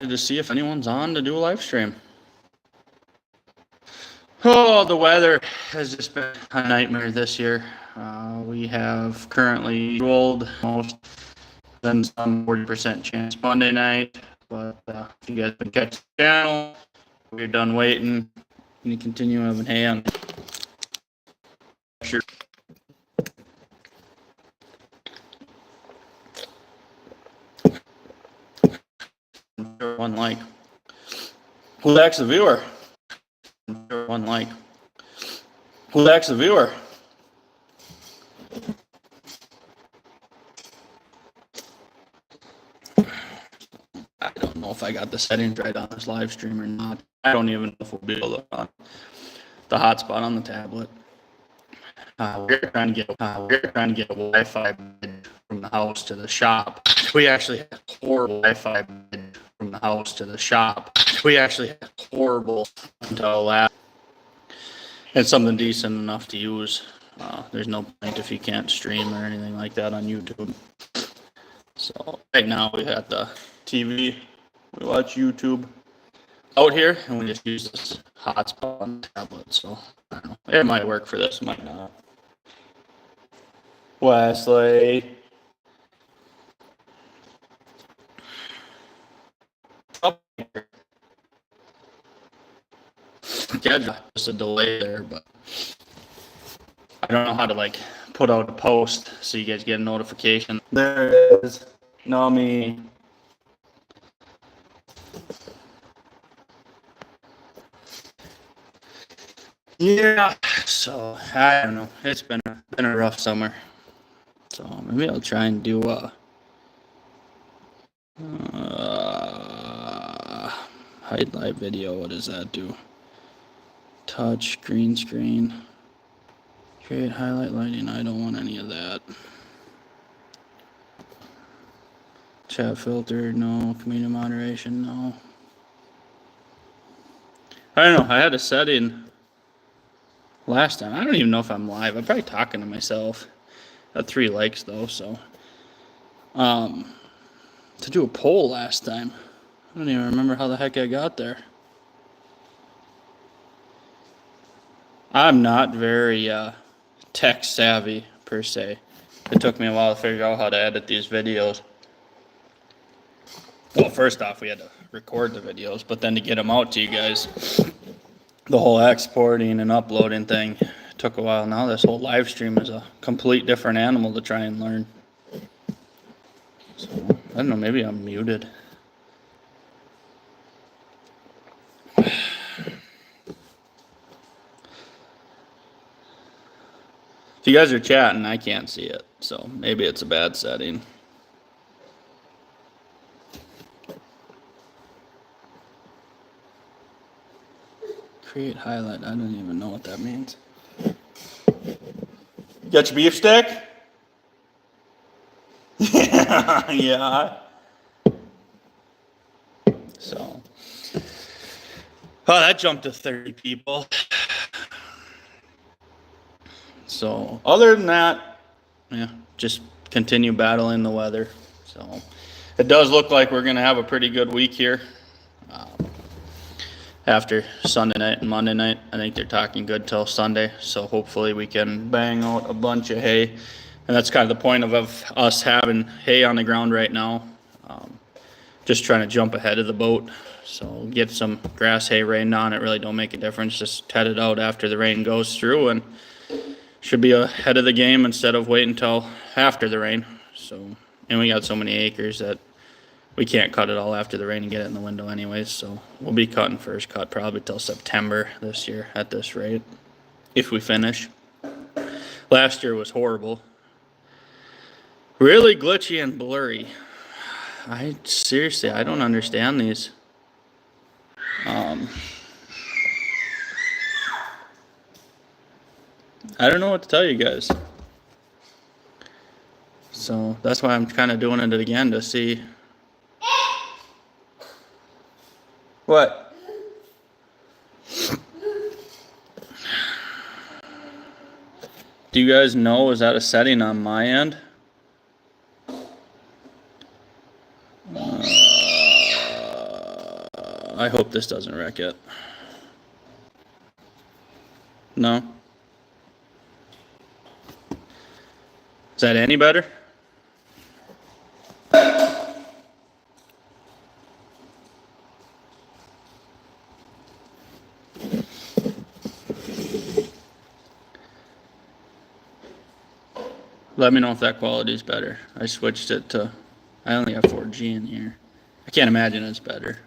to see if anyone's on to do a live stream. Oh, the weather has just been a nightmare this year. We have currently rolled most than some 40% chance Monday night, but if you guys can catch the channel, we're done waiting. You continue having hay on. Sure. One like. Who likes the viewer? One like. Who likes the viewer? I don't know if I got the settings right on this live stream or not. I don't even know if we'll be able to run the hotspot on the tablet. We're trying to get a Wi-Fi from the house to the shop. We actually had horrible Wi-Fi from the house to the shop. We actually had horrible until last. It's something decent enough to use. There's no point if you can't stream or anything like that on YouTube. So right now we have the TV. We watch YouTube out here, and we just use this hotspot on the tablet. So I don't know. It might work for this, might not. Wesley. Yeah, just a delay there, but I don't know how to like put out a post so you guys get a notification. There it is. No, me. Yeah, so I don't know. It's been a rough summer. So maybe I'll try and do hide live video. What does that do? Touch, green screen, create highlight lighting. I don't want any of that. Chat filter, no. Community moderation, no. I don't know. I had a setting last time. I don't even know if I'm live. I'm probably talking to myself. Got 3 likes though, so. To do a poll last time. I don't even remember how the heck I got there. I'm not very tech savvy per se. It took me a while to figure out how to edit these videos. Well, first off, we had to record the videos, but then to get them out to you guys, the whole exporting and uploading thing took a while. Now this whole live stream is a complete different animal to try and learn. So, I don't know, maybe I'm muted. If you guys are chatting, I can't see it, so maybe it's a bad setting. Create highlight. I don't even know what that means. Got your beef stick? Yeah. So. Oh, that jumped to 30 people. So, other than that, yeah, just continue battling the weather. So, it does look like we're going to have a pretty good week here. After Sunday night and Monday night, I think they're talking good till Sunday. So, hopefully, we can bang out a bunch of hay. And that's kind of the point of us having hay on the ground right now. Just trying to jump ahead of the boat. So, get some grass hay rained on. It really don't make a difference. Just head it out after the rain goes through and should be ahead of the game instead of waiting until after the rain. So, and we got so many acres that we can't cut it all after the rain and get it in the window anyways. So we'll be cutting first cut probably till September this year at this rate, if we finish. Last year was horrible. Really glitchy and blurry. Seriously, I don't understand these. I don't know what to tell you guys. So that's why I'm kind of doing it again to see. What? Do you guys know, is that a setting on my end? I hope this doesn't wreck it. No? Is that any better? Let me know if that quality is better. I switched it to, I only have 4G in here. I can't imagine it's better.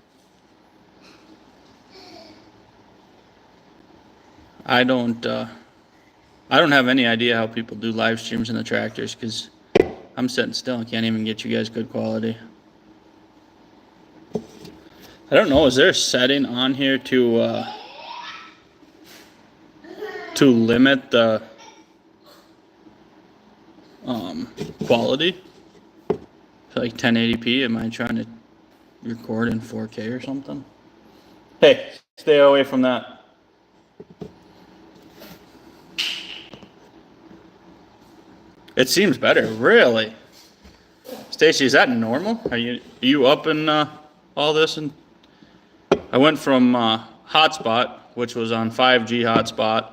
I don't have any idea how people do live streams in the tractors because I'm sitting still. I can't even get you guys good quality. I don't know. Is there a setting on here to limit the quality? Like 1080p? Am I trying to record in 4K or something? Hey, stay away from that. It seems better, really. Stacy, is that normal? Are you up in all this? And I went from hotspot, which was on 5G hotspot,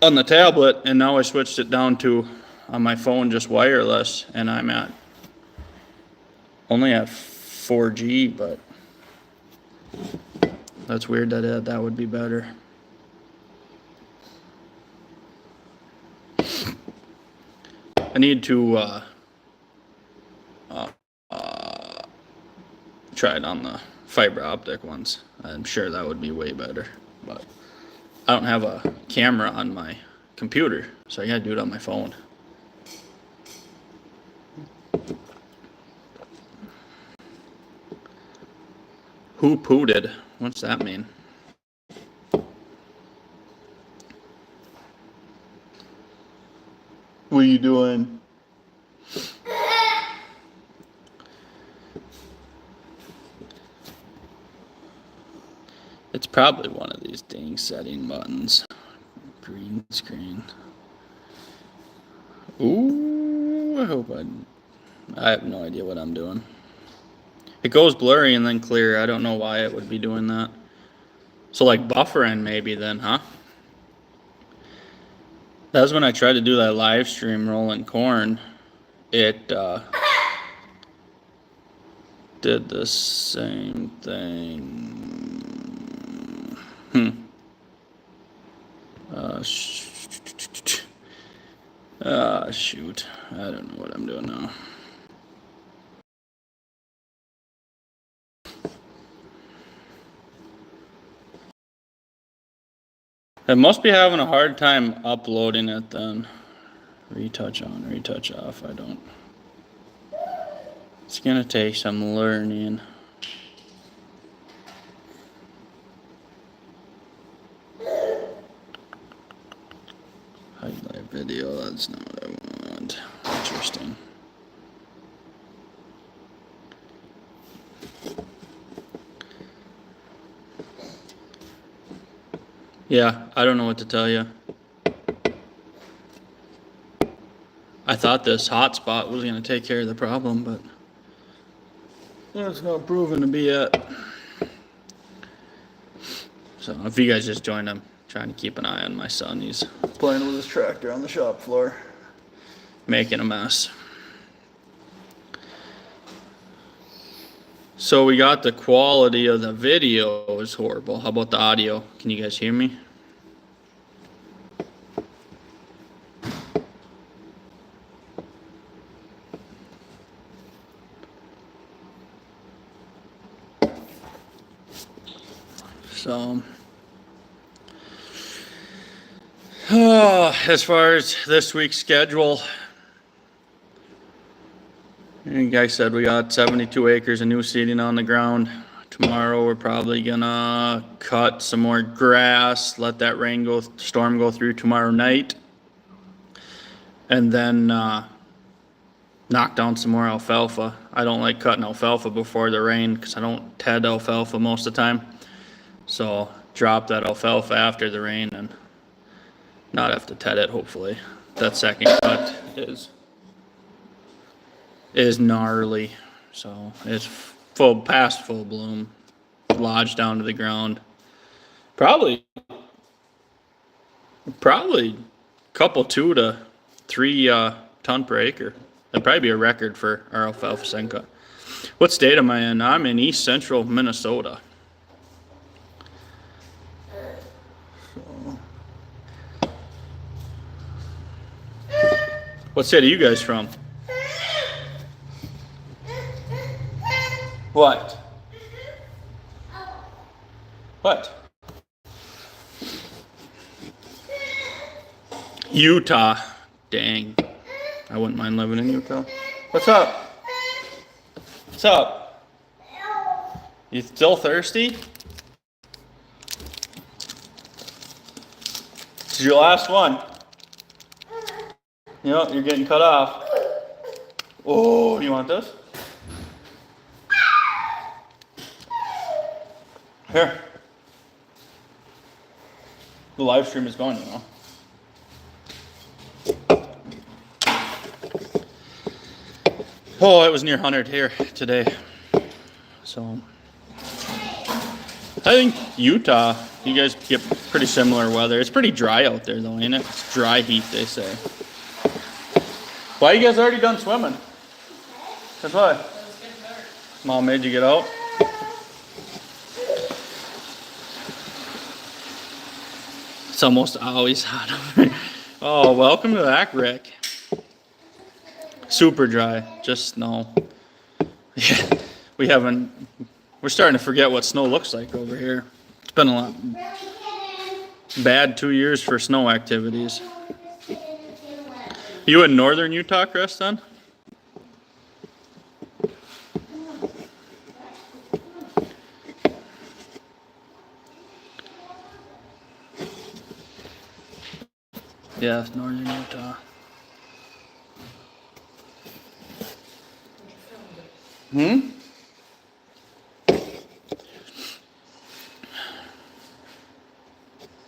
on the tablet, and now I switched it down to on my phone just wireless, and I'm only at 4G, but that's weird that that would be better. I need to try it on the fiber optic ones. I'm sure that would be way better, but I don't have a camera on my computer, so I gotta do it on my phone. Who pooted? What's that mean? What are you doing? It's probably one of these dang setting buttons. Green screen. Ooh, I hope I have no idea what I'm doing. It goes blurry and then clear. I don't know why it would be doing that. So like buffering maybe then, huh? That was when I tried to do that live stream rolling corn. It did the same thing. Shoot. I don't know what I'm doing now. I must be having a hard time uploading it then. Retouch on, retouch off. I don't. It's gonna take some learning. Hide live video, that's not what I want. Interesting. Yeah, I don't know what to tell you. I thought this hotspot was going to take care of the problem, but it's not proven to be it. So if you guys just joined, I'm trying to keep an eye on my son. He's playing with his tractor on the shop floor, making a mess. So we got the quality of the video is horrible. How about the audio? Can you guys hear me? So, as far as this week's schedule, like I said, we got 72 acres of new seeding on the ground. Tomorrow we're probably gonna cut some more grass, let that storm go through tomorrow night, and then knock down some more alfalfa. I don't like cutting alfalfa before the rain because I don't ted alfalfa most of the time. So drop that alfalfa after the rain and not have to ted it, hopefully. That second cut is gnarly, so it's past full bloom. lodged down to the ground. Probably couple 2 to 3 ton per acre. That'd probably be a record for our alfalfa senka. What state am I in? I'm in east central Minnesota. What state are you guys from? What? What? Utah. Dang. I wouldn't mind living in Utah. What's up? What's up? You still thirsty? This is your last one. Yep, you're getting cut off. Oh, you want this? Here. The live stream is going, you know. Oh, it was near 100 here today. So, I think Utah, you guys get pretty similar weather. It's pretty dry out there though, ain't it? It's dry heat, they say. Why you guys already done swimming? That's why. Mom made you get out? It's almost always hot over here. Oh, welcome to that, Rick. Super dry, just snow. Yeah, we're starting to forget what snow looks like over here. It's been a lot bad 2 years for snow activities. You in northern Utah, Chris, then? Yeah, northern Utah.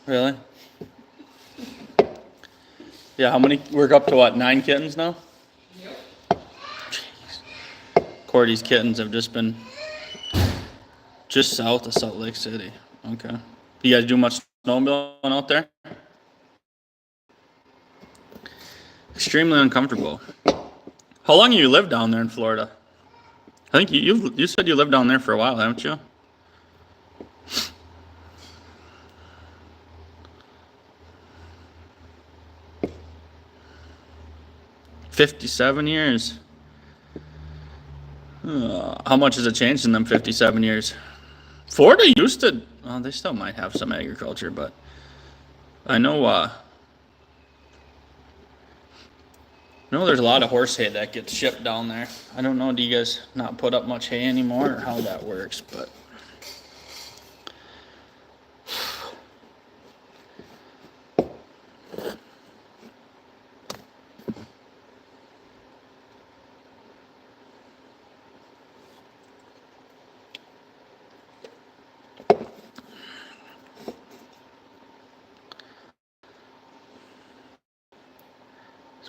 Really? Yeah, how many? We're up to what, 9 kittens now? Yep. Jeez. Cordy's kittens have just been just south of Salt Lake City. Okay. You guys do much snowmobiling out there? Extremely uncomfortable. How long have you lived down there in Florida? I think you said you lived down there for a while, haven't you? $57 years. How much has it changed in them 57 years? Florida used to, well, they still might have some agriculture, but I know there's a lot of horse hay that gets shipped down there. I don't know, do you guys not put up much hay anymore or how that works, but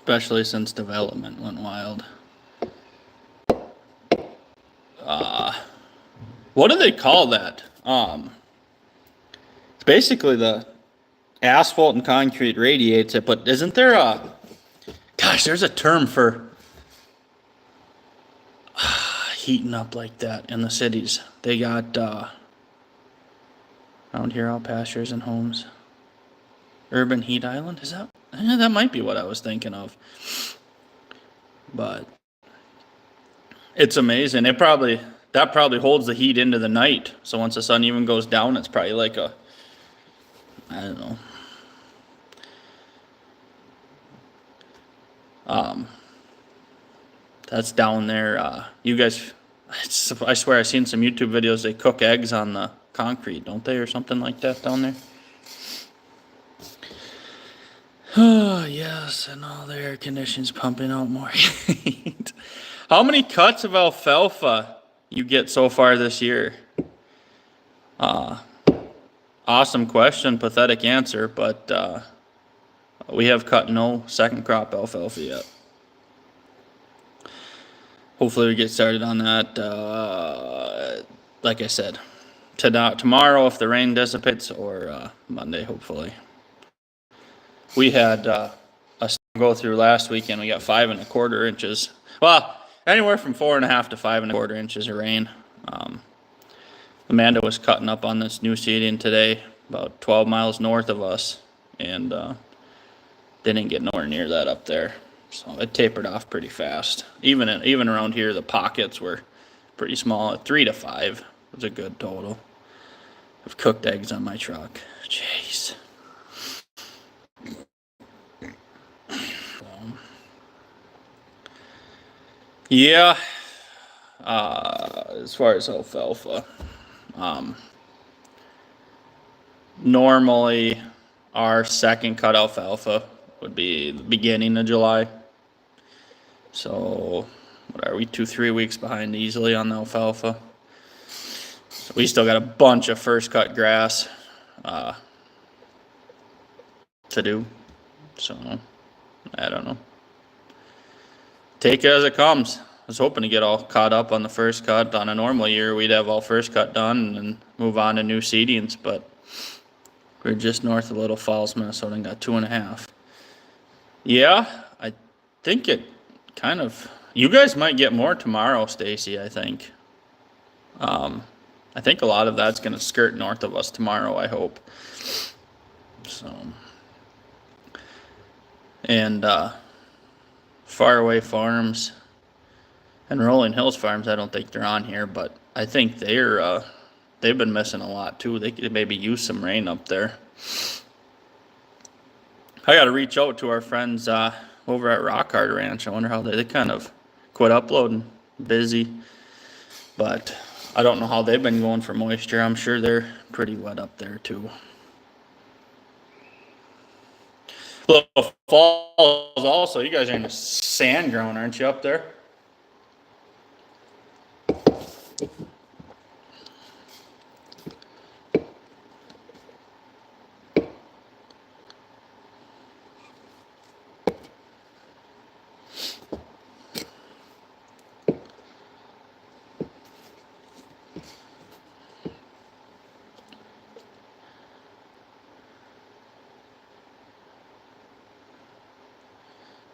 especially since development went wild. What do they call that? It's basically the asphalt and concrete radiates it, but isn't there there's a term for heating up like that in the cities. They got around here all pastures and homes. Urban heat island, is that? That might be what I was thinking of. But it's amazing. That probably holds the heat into the night. So once the sun even goes down, it's probably like I don't know. That's down there. You guys, I swear I've seen some YouTube videos. They cook eggs on the concrete, don't they, or something like that down there? Oh, yes, and all the air conditioners pumping out more heat. How many cuts of alfalfa you get so far this year? Awesome question, pathetic answer, but we have cut no second crop alfalfa yet. Hopefully we get started on that, like I said, tomorrow if the rain dissipates, or Monday hopefully. We had a storm go through last weekend. We got 5 1/4 inches. Well, anywhere from 4.5 to 5 1/4 inches of rain. Amanda was cutting up on this new seeding today, about 12 miles north of us, and didn't get nowhere near that up there. So it tapered off pretty fast. Even around here, the pockets were pretty small. 3 to 5 was a good total. I've cooked eggs on my truck. Jeez. Yeah. As far as alfalfa, normally our second cut alfalfa would be the beginning of July. So what are we, 2-3 weeks behind easily on the alfalfa? So we still got a bunch of first cut grass to do. So I don't know. Take it as it comes. I was hoping to get all caught up on the first cut. On a normal year, we'd have all first cut done and move on to new seedings, but we're just north of Little Falls, Minnesota, and got 2.5. Yeah, I think it kind of. You guys might get more tomorrow, Stacy. I think. I think a lot of that's going to skirt north of us tomorrow. I hope. So. And Faraway Farms and Rolling Hills Farms, I don't think they're on here, but I think they've been missing a lot too. They could maybe use some rain up there. I got to reach out to our friends over at Rockhard Ranch. I wonder how they kind of quit uploading. Busy, but I don't know how they've been going for moisture. I'm sure they're pretty wet up there too. Little Falls also, you guys are in the sand ground, aren't you, up there?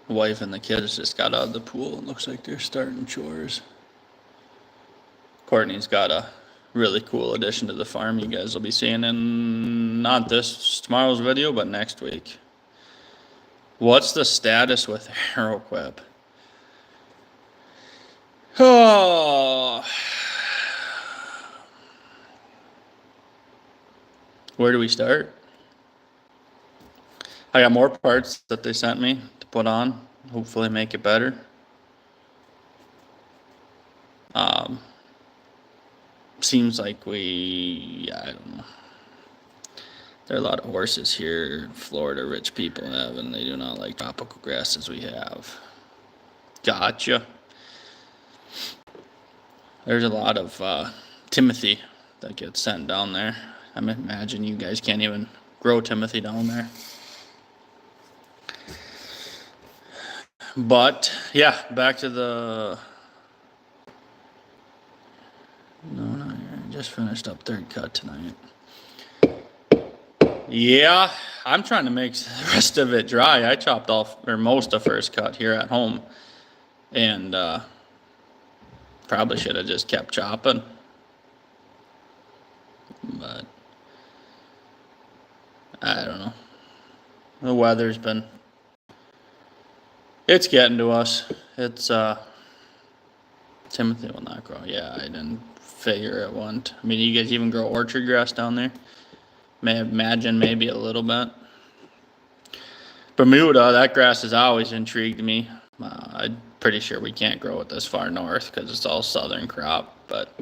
The wife and the kids just got out of the pool. It looks like they're starting chores. Courtney's got a really cool addition to the farm you guys will be seeing in not tomorrow's video, but next week. What's the status with Aeroquip? Oh, where do we start? I got more parts that they sent me to put on, hopefully make it better. Seems like I don't know. There are a lot of horses here, Florida rich people have, and they do not like tropical grasses we have. Gotcha. There's a lot of Timothy that gets sent down there. I imagine you guys can't even grow Timothy down there. But yeah, back to the. No, not here. Just finished up third cut tonight. Yeah, I'm trying to make the rest of it dry. I chopped off most of first cut here at home, and probably should have just kept chopping. But I don't know. The weather's been. It's getting to us. It's Timothy will not grow. Yeah, I didn't figure it wouldn't. I mean, you guys even grow orchard grass down there? May imagine maybe a little bit. Bermuda, that grass has always intrigued me. I'm pretty sure we can't grow it this far north because it's all southern crop, but.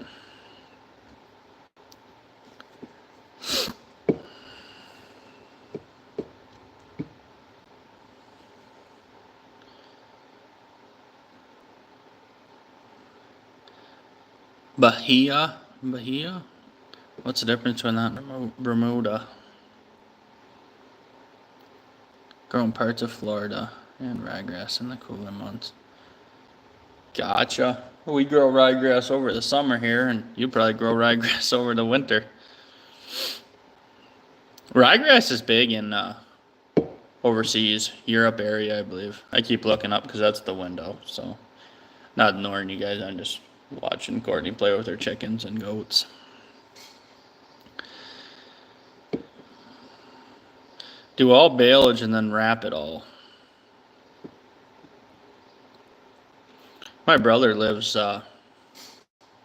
Bahia? What's the difference between that and Bermuda? Growing parts of Florida and ryegrass in the cooler months. Gotcha. We grow ryegrass over the summer here, and you probably grow ryegrass over the winter. Ryegrass is big in overseas, Europe area, I believe. I keep looking up because that's the window. So, not ignoring you guys. I'm just watching Courtney play with her chickens and goats. Do all balage and then wrap it all. My brother lives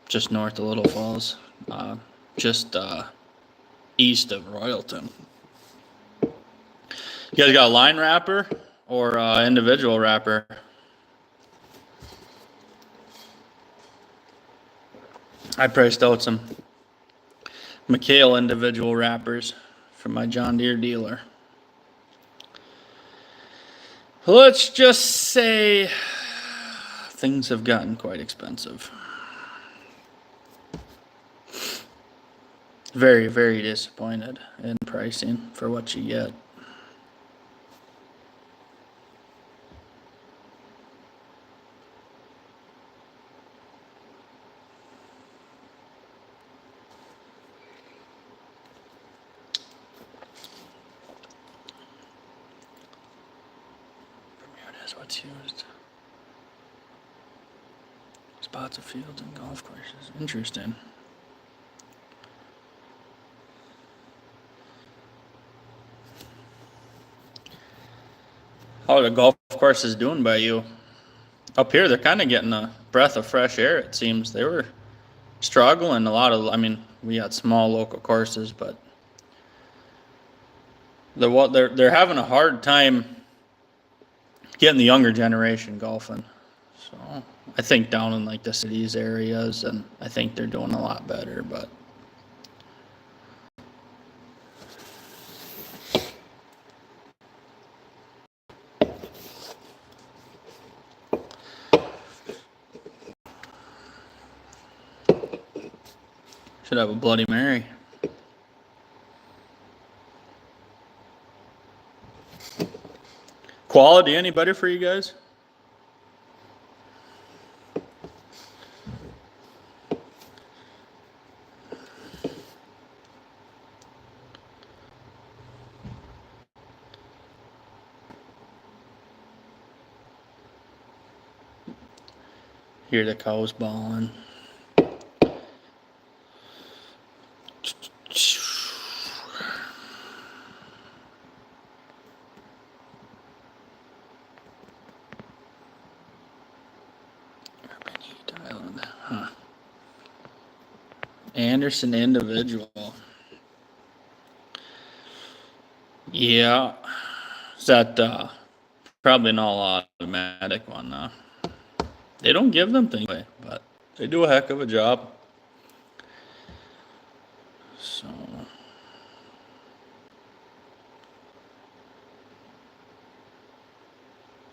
just north of Little Falls, just east of Royalton. You guys got a line wrapper or individual wrapper? I priced out some McHale individual wrappers from my John Deere dealer. Let's just say things have gotten quite expensive. Very, very disappointed in pricing for what you get. Bermuda's what's used. Spots of fields and golf courses. Interesting. How are the golf courses doing by you? Up here, they're kind of getting a breath of fresh air, it seems. They were struggling a lot of, I mean, we had small local courses, but they're having a hard time getting the younger generation golfing. So I think down in like the cities areas, and I think they're doing a lot better, but should have a Bloody Mary. Quality any better for you guys? Hear the cows bawling. Huh. Anderson individual. Yeah. Is that probably an all automatic one? They don't give them things away, but they do a heck of a job. So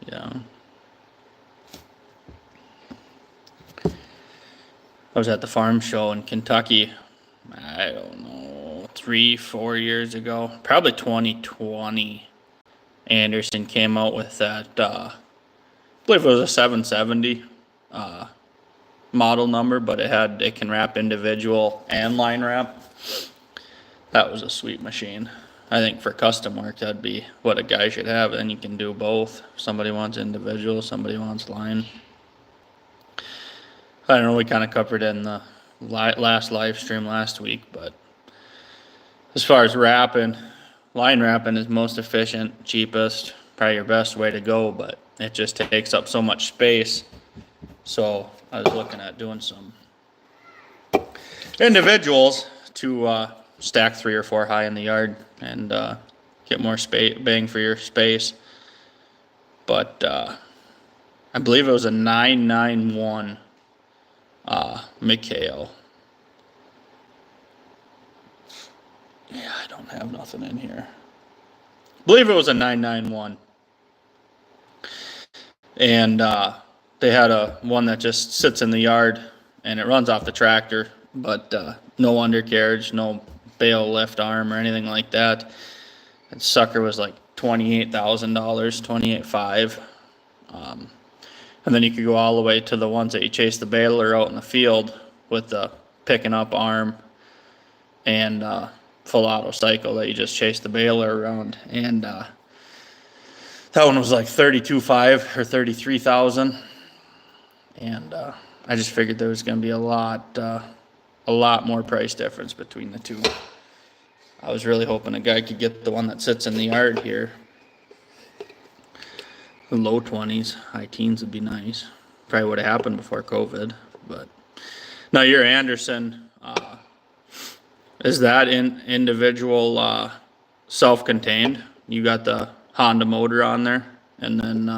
yeah. I was at the farm show in Kentucky, I don't know, 3-4 years ago, probably 2020. Anderson came out with that, I believe it was a 770 model number, but it can wrap individual and line wrap. That was a sweet machine. I think for custom work, that'd be what a guy should have. Then you can do both. Somebody wants individual, somebody wants line. I don't know, we kind of covered it in the last live stream last week, but as far as wrapping, line wrapping is most efficient, cheapest, probably your best way to go, but it just takes up so much space. So I was looking at doing some individuals to stack 3 or 4 high in the yard and get more bang for your space. But I believe it was a 991 McHale. Yeah, I don't have nothing in here. I believe it was a 991. And they had a one that just sits in the yard and it runs off the tractor, but no undercarriage, no Bale lift arm or anything like that. That sucker was like $28,000, $28,500. And then you could go all the way to the ones that you chase the baler out in the field with the picking up arm and full auto cycle that you just chase the baler around, and that one was like 32.5 or 33,000, and I just figured there was going to be a lot more price difference between the two. I was really hoping a guy could get the one that sits in the yard here. The low 20s, high teens would be nice. Probably would have happened before COVID, but now your Anderson, is that individual self-contained? You got the Honda motor on there, and then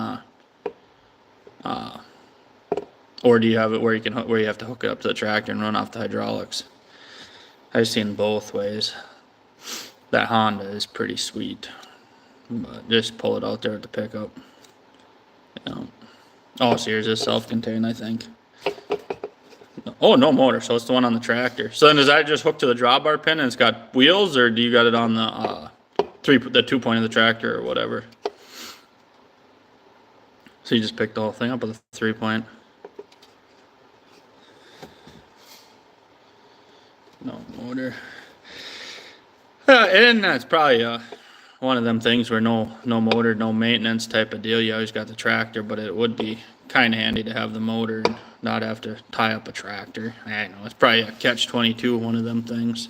or do you have it where you have to hook it up to the tractor and run off the hydraulics? I've seen both ways. That Honda is pretty sweet, but just pull it out there at the pickup. Yeah. Oh, so yours is self-contained, I think. Oh, no motor, so it's the one on the tractor. So then, is that just hooked to the drawbar pin and it's got wheels, or do you got it on the 2-point of the tractor or whatever? So you just picked the whole thing up with a 3-point. No motor. And that's probably one of them things where no motor, no maintenance type of deal. You always got the tractor, but it would be kind of handy to have the motor and not have to tie up a tractor. I know, it's probably a catch-22, one of them things.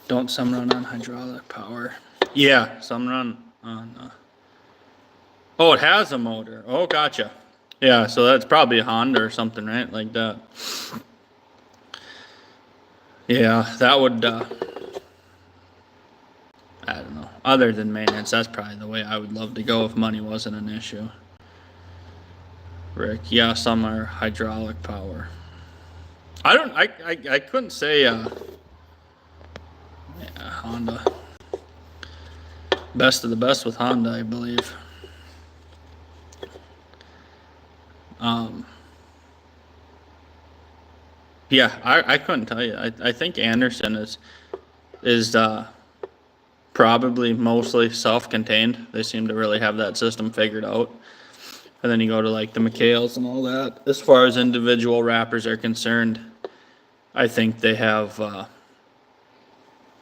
Don't some run on hydraulic power? Yeah, some run on. Oh, it has a motor. Oh, gotcha. Yeah, so that's probably a Honda or something, right? Like that. Yeah, that would. I don't know. Other than maintenance, that's probably the way I would love to go if money wasn't an issue. Rick, yeah, some are hydraulic power. I couldn't say. Yeah, Honda. Best of the best with Honda, I believe. Yeah, I couldn't tell you. I think Anderson is probably mostly self-contained. They seem to really have that system figured out. And then you go to like the McHale's and all that. As far as individual wrappers are concerned, I think they have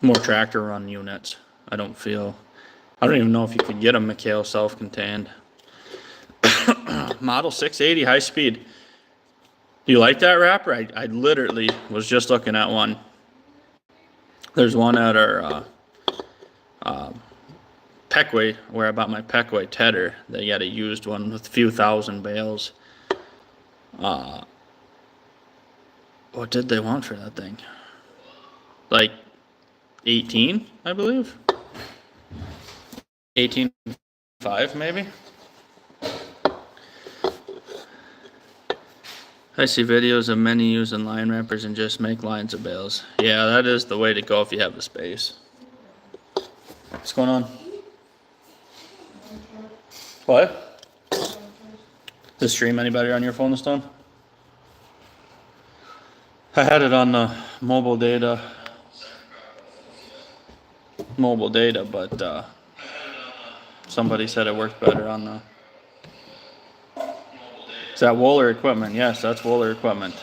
more tractor run units. I don't even know if you could get a McHale self-contained. Model 680 high speed. Do you like that wrapper? I literally was just looking at one. There's one at our Peckway, where I bought my Peckway tedder. They got a used one with a few thousand bales. What did they want for that thing? Like 18, I believe. 18.5 maybe. I see videos of many using line wrappers and just make lines of bales. Yeah, that is the way to go if you have the space. What's going on? What? Does stream anybody on your phone this time? I had it on the mobile data, but somebody said it worked better on the. Is that Wohler equipment? Yes, that's Wohler equipment.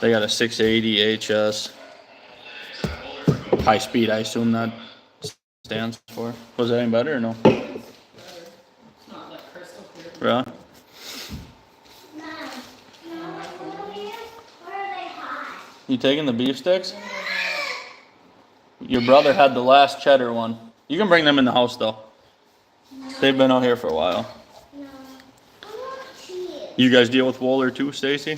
They got a 680 HS. High speed, I assume that stands for. Was that any better or no? It's not like crystal clear. Really? You taking the beef sticks? Your brother had the last cheddar one. You can bring them in the house though. They've been out here for a while. You guys deal with Wohler too, Stacy?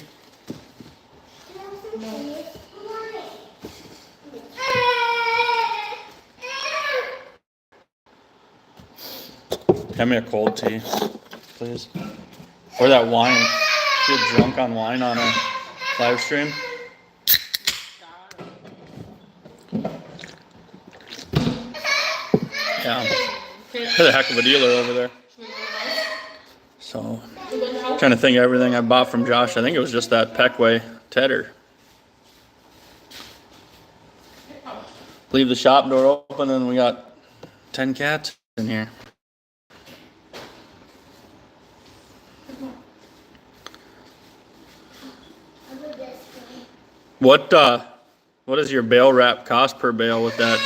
Have me a cold tea, please. Or that wine. Get drunk on wine on a live stream. Yeah. They're a heck of a dealer over there. So. Trying to think of everything I bought from Josh. I think it was just that Peckway tedder. Leave the shop door open and we got 10 cats in here. What does your bale wrap cost per bale with that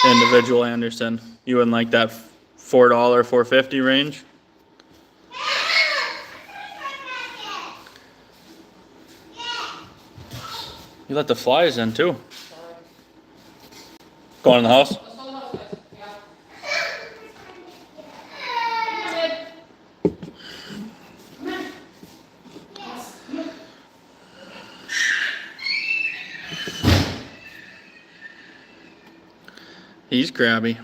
individual Anderson? You in like that $4, $4.50 range? You let the flies in too. Going in the house? He's crabby.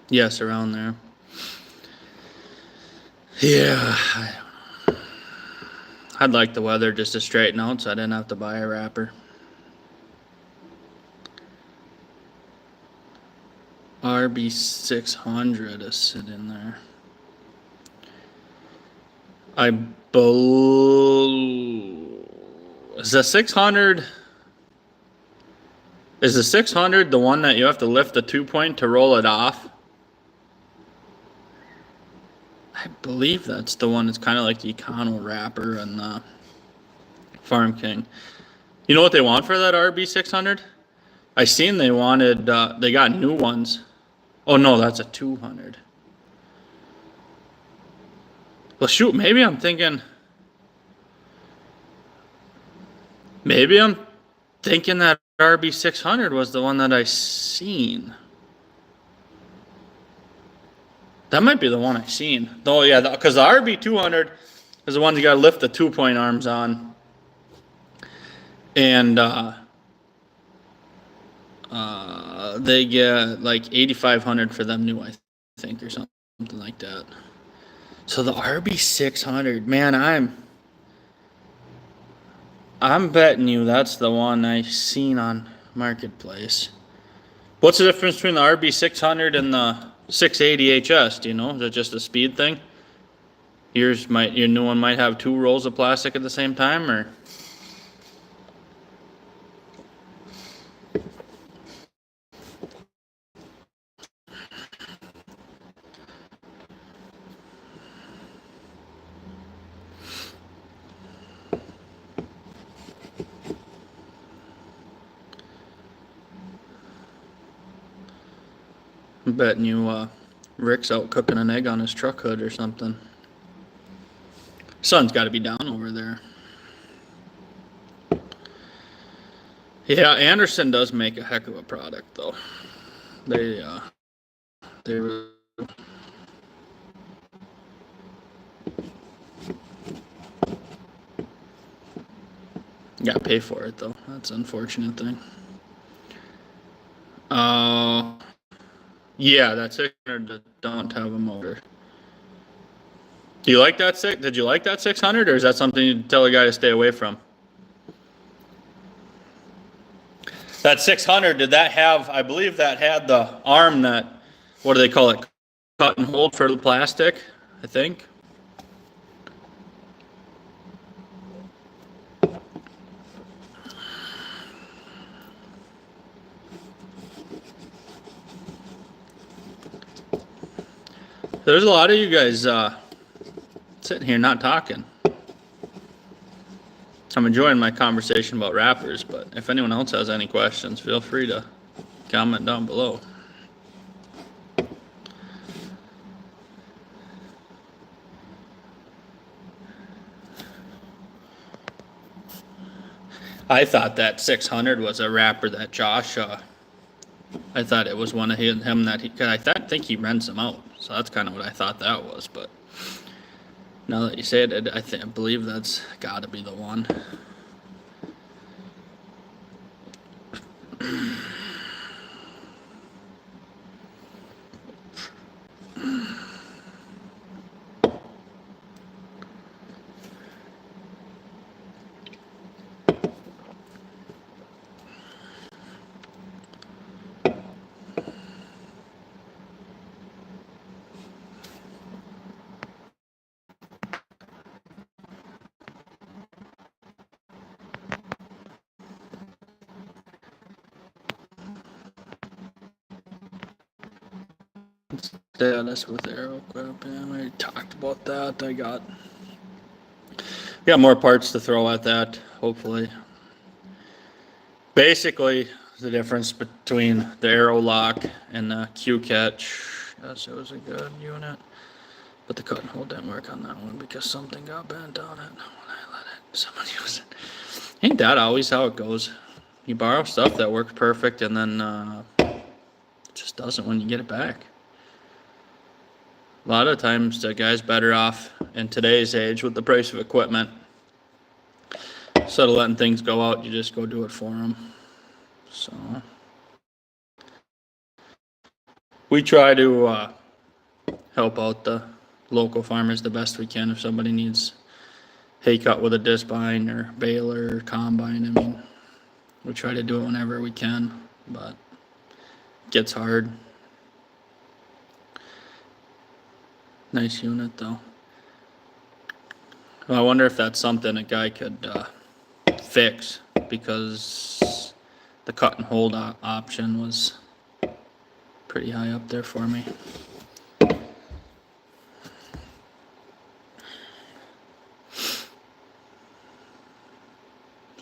Yes, around there. Yeah, I'd like the weather just to straighten out so I didn't have to buy a wrapper. RB600 is sitting there. Is the 600? Is the 600 the one that you have to lift the 2-point to roll it off? I believe that's the one that's kind of like the Econo wrapper and the Farm King. You know what they want for that RB600? I seen they wanted, they got new ones. Oh no, that's a 200. Well shoot, maybe I'm thinking that RB600 was the one that I seen. That might be the one I seen. Oh yeah, because the RB200 is the one you got to lift the 2-point arms on, and they get like 8,500 for them new, I think, or something like that. So the RB600, man, I'm betting you that's the one I seen on Marketplace. What's the difference between the RB600 and the 680 HS? Do you know? Is it just a speed thing? Your new one might have 2 rolls of plastic at the same time, or? I'm betting you Rick's out cooking an egg on his truck hood or something. Sun's got to be down over there. Yeah, Anderson does make a heck of a product, though. They gotta pay for it, though. That's an unfortunate thing. Yeah, that 600 don't have a motor. Do you like that Did you like that 600, or is that something you'd tell a guy to stay away from? That 600, did that have? I believe that had the arm that, what do they call it? Cut and hold for the plastic, I think. There's a lot of you guys sitting here not talking. I'm enjoying my conversation about wrappers, but if anyone else has any questions, feel free to comment down below. I thought that 600 was a wrapper that Josh, I thought it was one of him that he, cause I think he rents them out. So that's kind of what I thought that was, but now that you say it, I believe that's gotta be the one. Yeah, that's with Aero Equip. Yeah, we already talked about that. Got more parts to throw at that, hopefully. Basically, the difference between the Aero Lock and the Q-Catch. Yes, it was a good unit. But the cut and hold didn't work on that one because something got bent on it. When I let someone use it. Ain't that always how it goes? You borrow stuff that works perfect and then it just doesn't when you get it back. A lot of times the guy's better off in today's age with the price of equipment. Instead of letting things go out, you just go do it for them. So we try to help out the local farmers the best we can. If somebody needs hay cut with a disc bind or baler or combine, I mean, we try to do it whenever we can, but it gets hard. Nice unit though. Well, I wonder if that's something a guy could fix, because the cut and hold option was pretty high up there for me.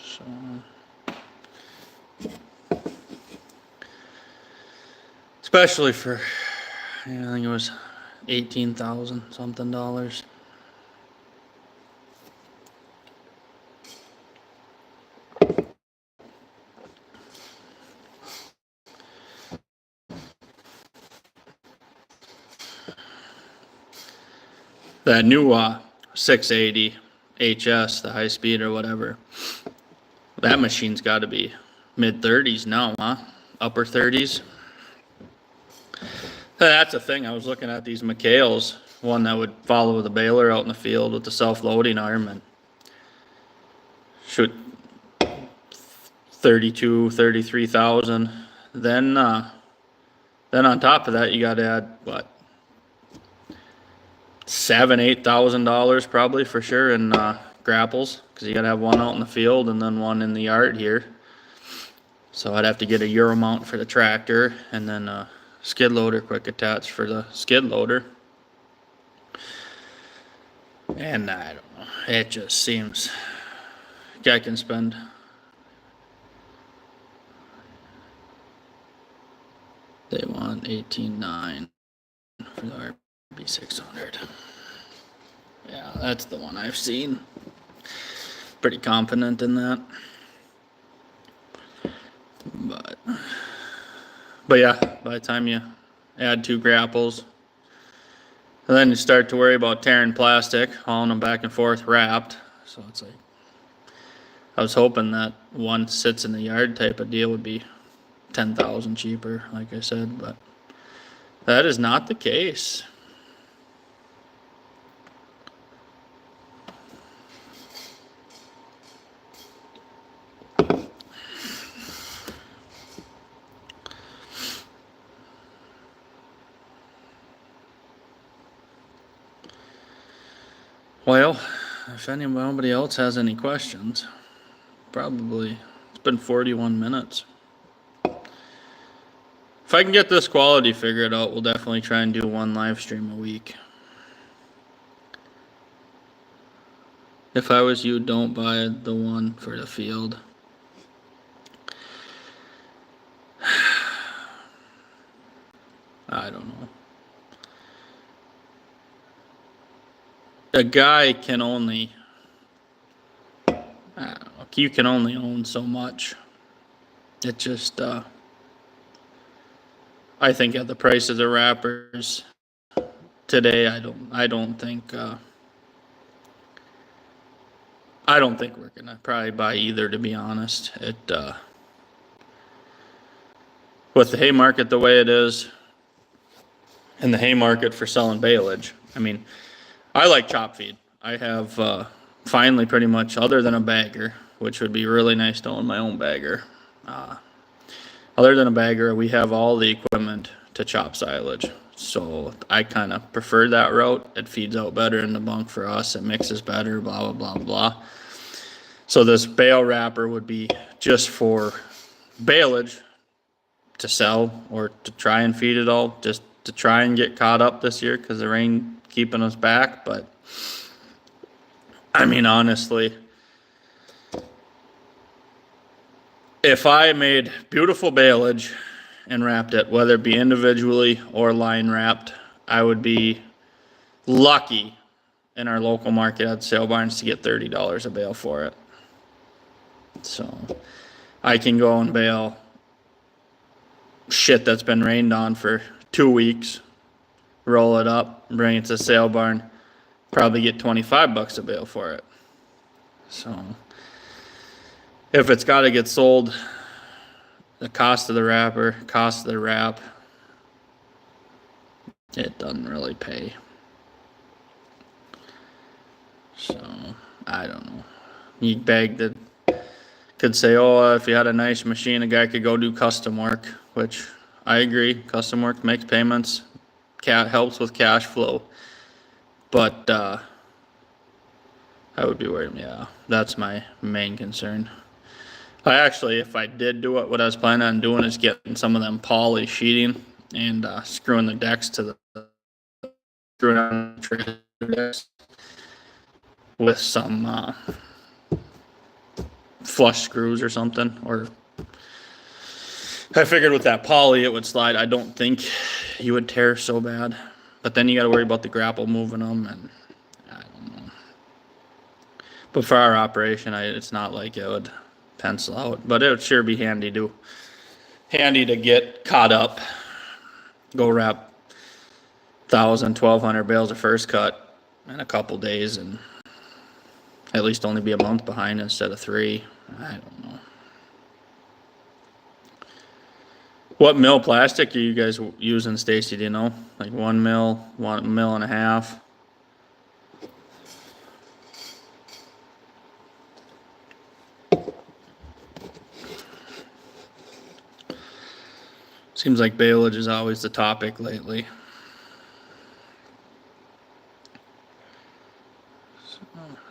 So especially for, I think it was $18,000 something. That new 680 HS, the high speed or whatever, that machine's got to be mid-30s now, huh? Upper 30s. That's the thing. I was looking at these McHale's, one that would follow the baler out in the field with the self-loading arm and shoot 32, 33,000. Then on top of that, you got to add what, $7,000-8,000 probably for sure in grapples, because you got to have one out in the field and then one in the yard here. So I'd have to get a Euro mount for the tractor and then a skid loader quick attach for the skid loader. And I don't know, it just seems guy can spend they want 18.9 for the RB600. Yeah, that's the one I've seen. Pretty confident in that. But yeah, by the time you add 2 grapples, and then you start to worry about tearing plastic, hauling them back and forth wrapped. So it's like, I was hoping that one sits in the yard type of deal would be 10,000 cheaper, like I said, but that is not the case. Well, if nobody else has any questions, probably it's been 41 minutes. If I can get this quality figured out, we'll definitely try and do 1 live stream a week. If I was you, don't buy the one for the field. I don't know. A guy can only, I don't know, you can only own so much. It just, I think at the price of the wrappers today, I don't think we're gonna probably buy either, to be honest. With the hay market the way it is, and the hay market for selling balage, I mean, I like chop feed. I have finally pretty much, other than a bagger, which would be really nice to own my own bagger. Other than a bagger, we have all the equipment to chop silage. So I kind of prefer that route. It feeds out better in the bunk for us. It mixes better, blah, blah, blah, blah. So this bale wrapper would be just for balage to sell or to try and feed it all, just to try and get caught up this year because the rain keeping us back. But I mean, honestly, if I made beautiful balage and wrapped it, whether it be individually or line wrapped, I would be lucky in our local market at sale barns to get $30 a bale for it. So I can go and bale shit that's been rained on for 2 weeks, roll it up, bring it to the sale barn, probably get $25 a bale for it. So if it's got to get sold, the cost of the wrapper, cost of the wrap, it doesn't really pay. So I don't know. You could say, oh, if you had a nice machine, a guy could go do custom work, which I agree. Custom work makes payments, helps with cash flow. But I would be worried. Yeah, that's my main concern. If I did do it, what I was planning on doing is getting some of them poly sheeting and screwing the decks to screwing on the trailer decks with some flush screws or something. Or I figured with that poly it would slide. I don't think you would tear so bad, but then you got to worry about the grapple moving them, and I don't know. But for our operation, it's not like it would pencil out, but it would sure be handy to get caught up, go wrap 1,000-1,200 bales of first cut in a couple days, and at least only be a month behind instead of 3. I don't know. What mill plastic are you guys using, Stacy? Do you know? Like 1 mil, 1.5 mil? Seems like balage is always the topic lately.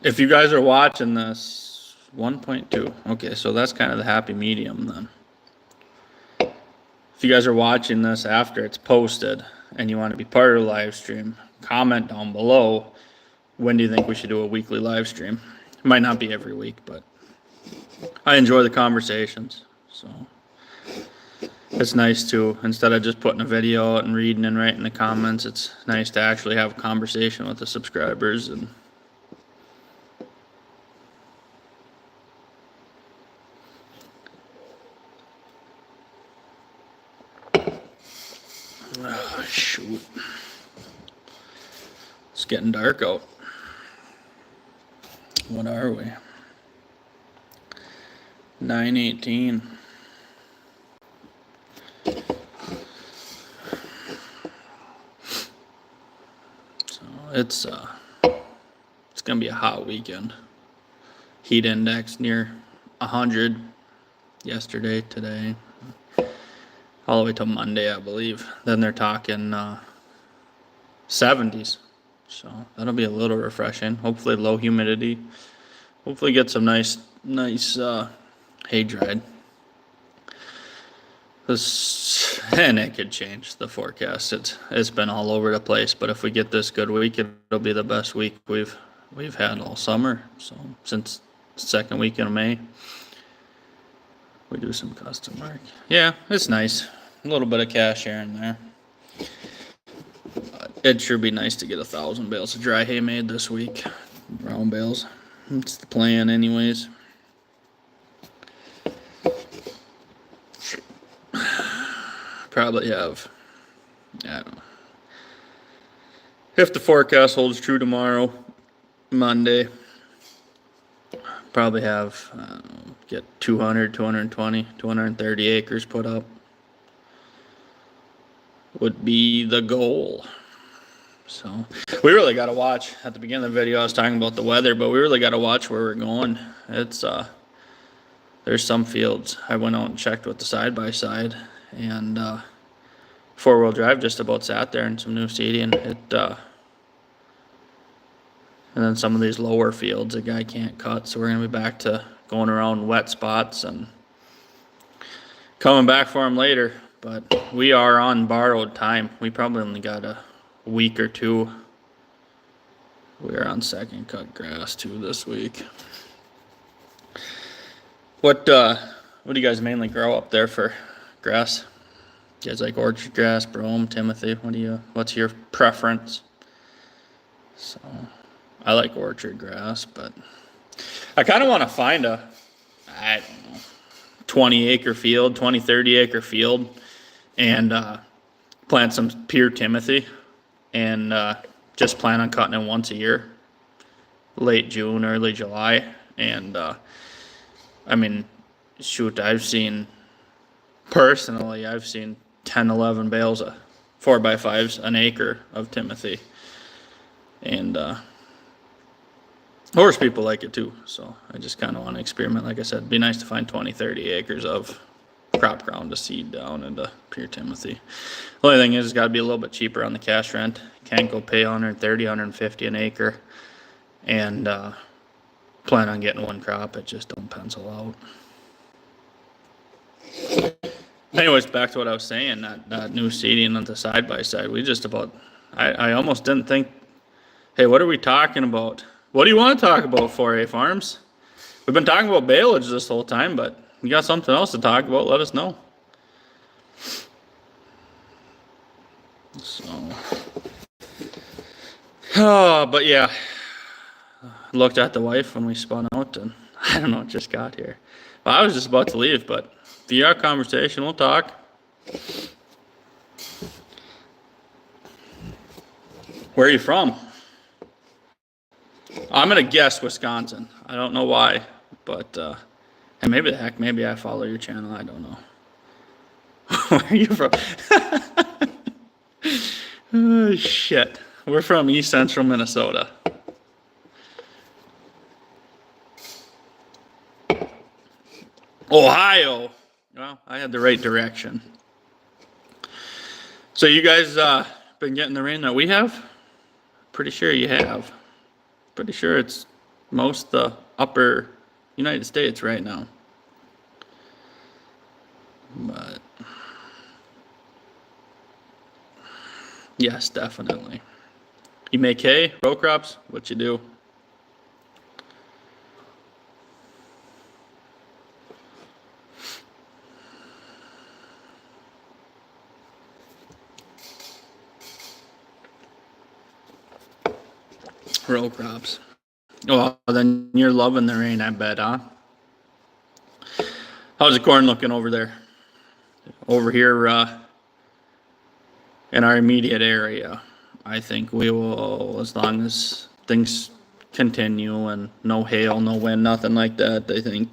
If you guys are watching this, 1.2. Okay, so that's kind of the happy medium then. If you guys are watching this after it's posted and you want to be part of the live stream, comment down below. When do you think we should do a weekly live stream? It might not be every week, but I enjoy the conversations. So it's nice to, instead of just putting a video out and reading and writing the comments, it's nice to actually have a conversation with the subscribers. And oh, shoot. It's getting dark out. What are we? 9:18. So it's gonna be a hot weekend. Heat index near 100 yesterday, today, all the way till Monday, I believe. Then they're talking 70s. So that'll be a little refreshing. Hopefully low humidity. Hopefully get some nice hay dried. And it could change the forecast. It's been all over the place, but if we get this good week, it'll be the best week we've had all summer. So since the second week in May, we do some custom work. Yeah, it's nice. A little bit of cash here and there. It'd sure be nice to get 1,000 bales of dry hay made this week. Brown bales. It's the plan anyways. Probably have, I don't know. If the forecast holds true tomorrow, Monday, probably have, get 200, 220, 230 acres put up. Would be the goal. So we really got to watch. At the beginning of the video I was talking about the weather, but we really got to watch where we're going. It's there's some fields. I went out and checked with the side-by-side, and 4-wheel drive just about sat there in some new seeding. And then some of these lower fields a guy can't cut, so we're gonna be back to going around wet spots and coming back for them later. but we are on borrowed time. We probably only got a week or two. We are on second cut grass too this week. What do you guys mainly grow up there for grass? You guys like orchard grass, brome, timothy? What's your preference? So I like orchard grass, but I kind of want to find a, I don't know, 20-acre field, 30-acre field, and plant some pure timothy, and just plan on cutting it once a year, late June, early July. And I mean, shoot, I've seen 10, 11 bales of 4x5s an acre of timothy, and horse people like it too. So I just kind of want to experiment. Like I said, it'd be nice to find 20, 30 acres of crop ground to seed down into pure timothy. The only thing is, it's got to be a little bit cheaper on the cash rent. Can't go pay 130, 150 an acre, and plan on getting one crop. It just don't pencil out. Anyways, back to what I was saying, that new seeding on the side-by-side, I almost didn't think, hey, what are we talking about? What do you want to talk about for, farms? We've been talking about balage this whole time, but you got something else to talk about, let us know. So, but yeah, looked at the wife when we spun out, and I don't know, it just got here. Well, I was just about to leave, but if you have a conversation, we'll talk. Where are you from? I'm gonna guess Wisconsin. I don't know why, but and maybe I follow your channel. I don't know. Where are you from? Oh, shit. We're from East Central Minnesota. Ohio. Well, I had the right direction. So you guys been getting the rain that we have? Pretty sure you have. Pretty sure it's most the upper United States right now. But yes, definitely. You make hay, row crops, what you do? Row crops. Well, then you're loving the rain, I bet, huh? How's the corn looking over there? Over here in our immediate area, I think we will, as long as things continue and no hail, no wind, nothing like that, I think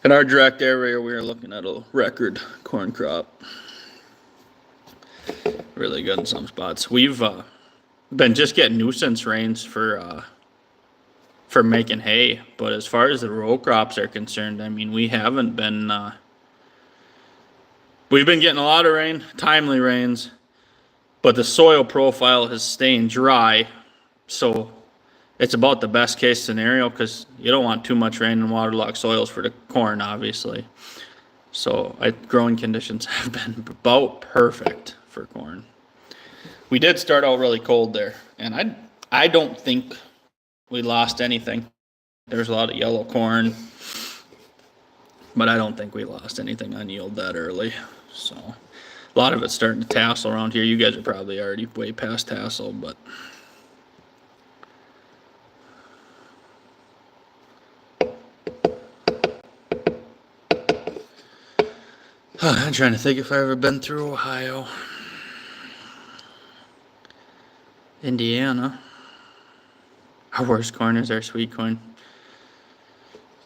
in our direct area we are looking at a record corn crop. Really good in some spots. We've been just getting nuisance rains for making hay, but as far as the row crops are concerned, I mean, we haven't been we've been getting a lot of rain, timely rains, but the soil profile is staying dry, so it's about the best case scenario, because you don't want too much rain and waterlogged soils for the corn, obviously. So growing conditions have been about perfect for corn. We did start out really cold there, and I don't think we lost anything. There's a lot of yellow corn, but I don't think we lost anything on yield that early. So a lot of it's starting to tassel around here. You guys are probably already way past tassel, but I'm trying to think if I've ever been through Ohio. Indiana. Our worst corn is our sweet corn.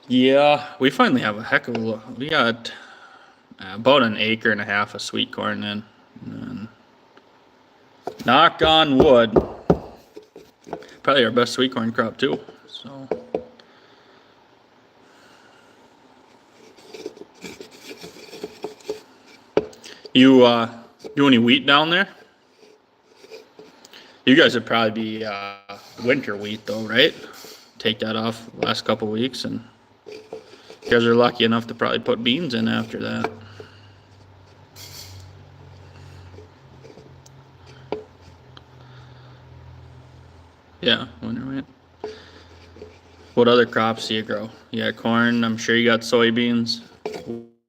Yeah, we finally have a heck of a look. We got about an acre and a half of sweet corn in. And knock on wood. Probably our best sweet corn crop too. So you do any wheat down there? You guys would probably be winter wheat though, right? Take that off the last couple weeks, and you guys are lucky enough to probably put beans in after that. Yeah, winter wheat. What other crops do you grow? You got corn. I'm sure you got soybeans.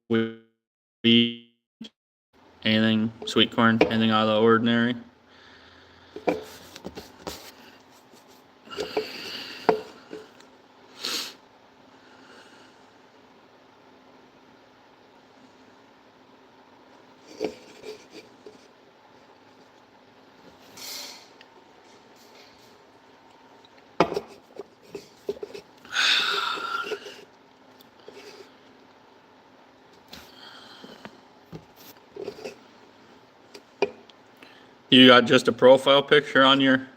Wheat, anything, sweet corn, anything out of the ordinary. You got just a profile picture on your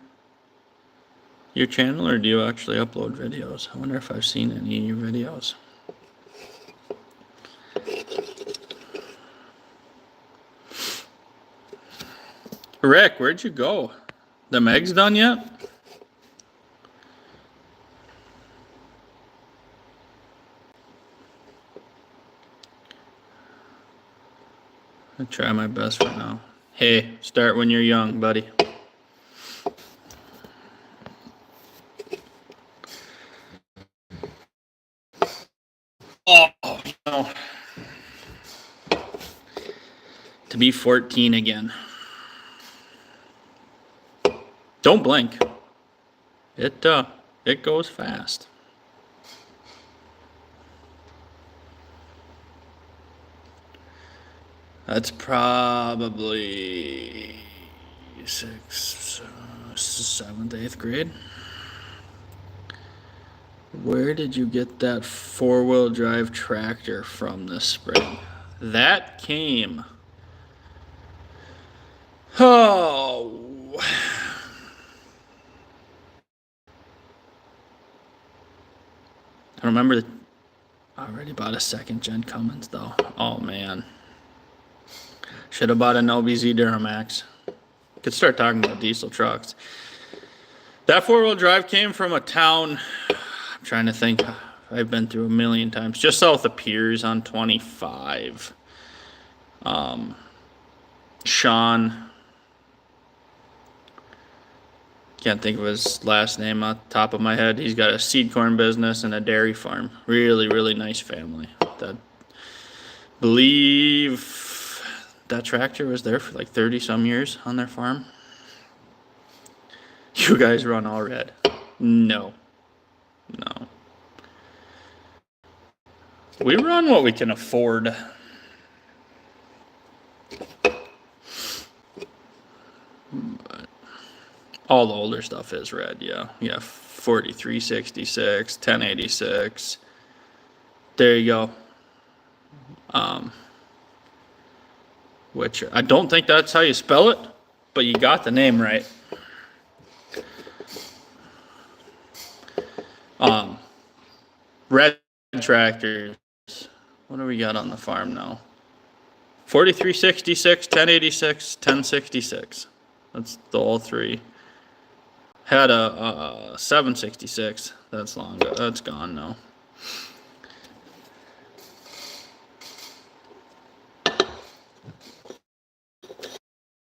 channel, or do you actually upload videos? I wonder if I've seen any of your videos. Rick, where'd you go? The Meg's done yet? I'll try my best for now. Hey, start when you're young, buddy. Oh, no. To be 14 again. Don't blink. It goes fast. That's probably 6th, 7th, 8th grade. Where did you get that 4-wheel drive tractor from this spring? That came. Oh. I remember I already bought a 2nd-gen Cummins though. Oh man. Should have bought an LBZ Duramax. Could start talking about diesel trucks. That 4-wheel drive came from a town, I'm trying to think, I've been through a million times, just south of Piers on 25. Sean, can't think of his last name off the top of my head. He's got a seed corn business and a dairy farm. Really, really nice family. That believe that tractor was there for like 30 some years on their farm. You guys run all red. No. No. We run what we can afford. But all the older stuff is red, yeah. Yeah, 4366, 1086. There you go. Which I don't think that's how you spell it, but you got the name right. Red tractors. What do we got on the farm now? 4366, 1086, 1066. That's the all three. Had a 766. That's long. That's gone now.